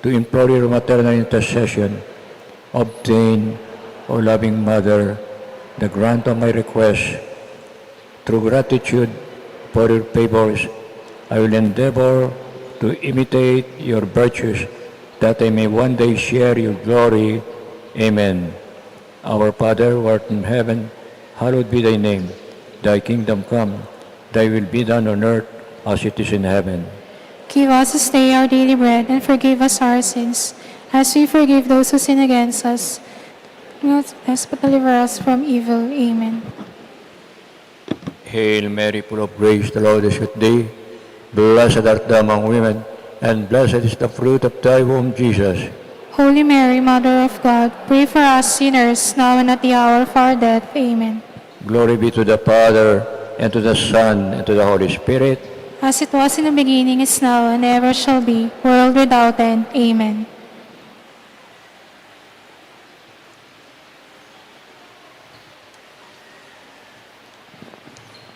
to implore your maternal intercession. Obtain, O loving Mother, the grant of my request. Through gratitude for your favors, I will endeavor to imitate your virtues, that I may one day share your glory. Amen. Our Father, who art in heaven, hallowed be thy name. Thy kingdom come, thy will be done on earth as it is in heaven. Give us this day our daily bread, and forgive us our sins, as we forgive those who sin against us. Do not let us, but deliver us from evil. Amen. Hail Mary, full of grace, the Lord is with thee. Blessed art thou among women, and blessed is the fruit of thy womb, Jesus. Holy Mary, Mother of God, pray for us sinners, now and at the hour of our death. Amen. Glory be to the Father, and to the Son, and to the Holy Spirit. As it was in the beginning, is now, and ever shall be, world without end. Amen.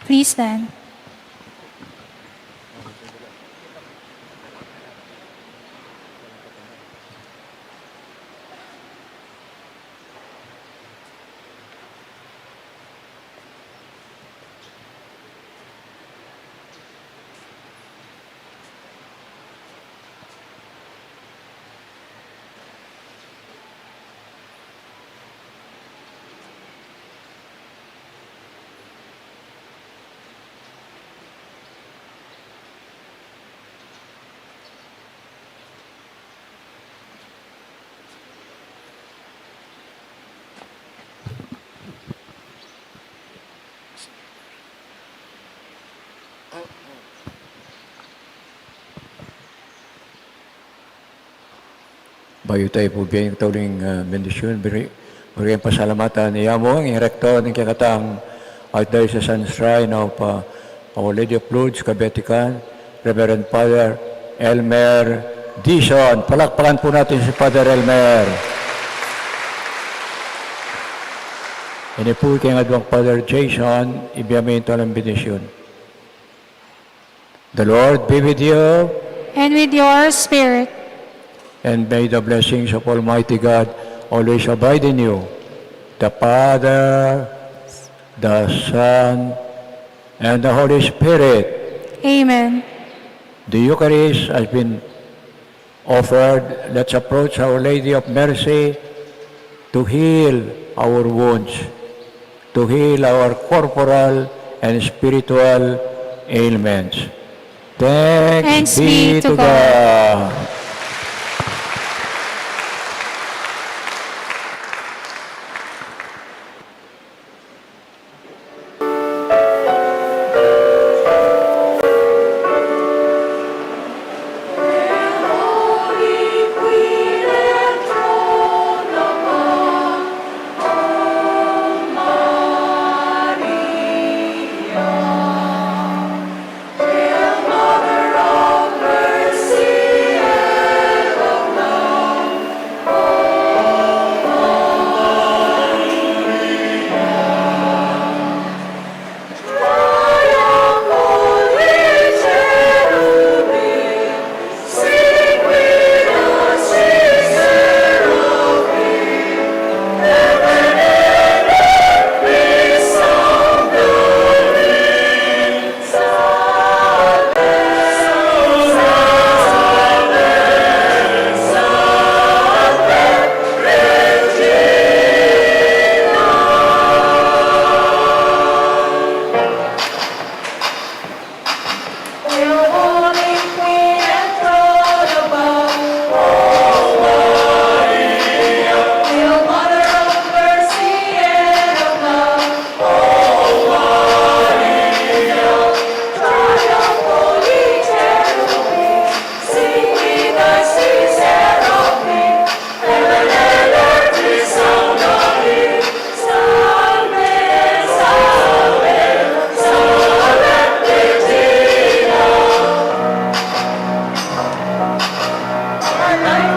Please stand. Bayo tayo po biyang tauling bendisyon, bigyan pasalamatan niya mo ang rektor ng kakatang Archdiocesan Shrine of Our Lady of Lourdes, Kabetikan, Reverend Father Elmer Dizon. Palakpakan po natin si Father Elmer. Ini po kay Adwang Father Jason, ibiyaminto ng bendisyon. The Lord be with you, And with your spirit, and may the blessings of Almighty God always abide in you. The Father, the Son, and the Holy Spirit. Amen. The Eucharist has been offered. Let's approach Our Lady of Mercy to heal our wounds, to heal our corporal and spiritual ailments. Thanks be to God. Our life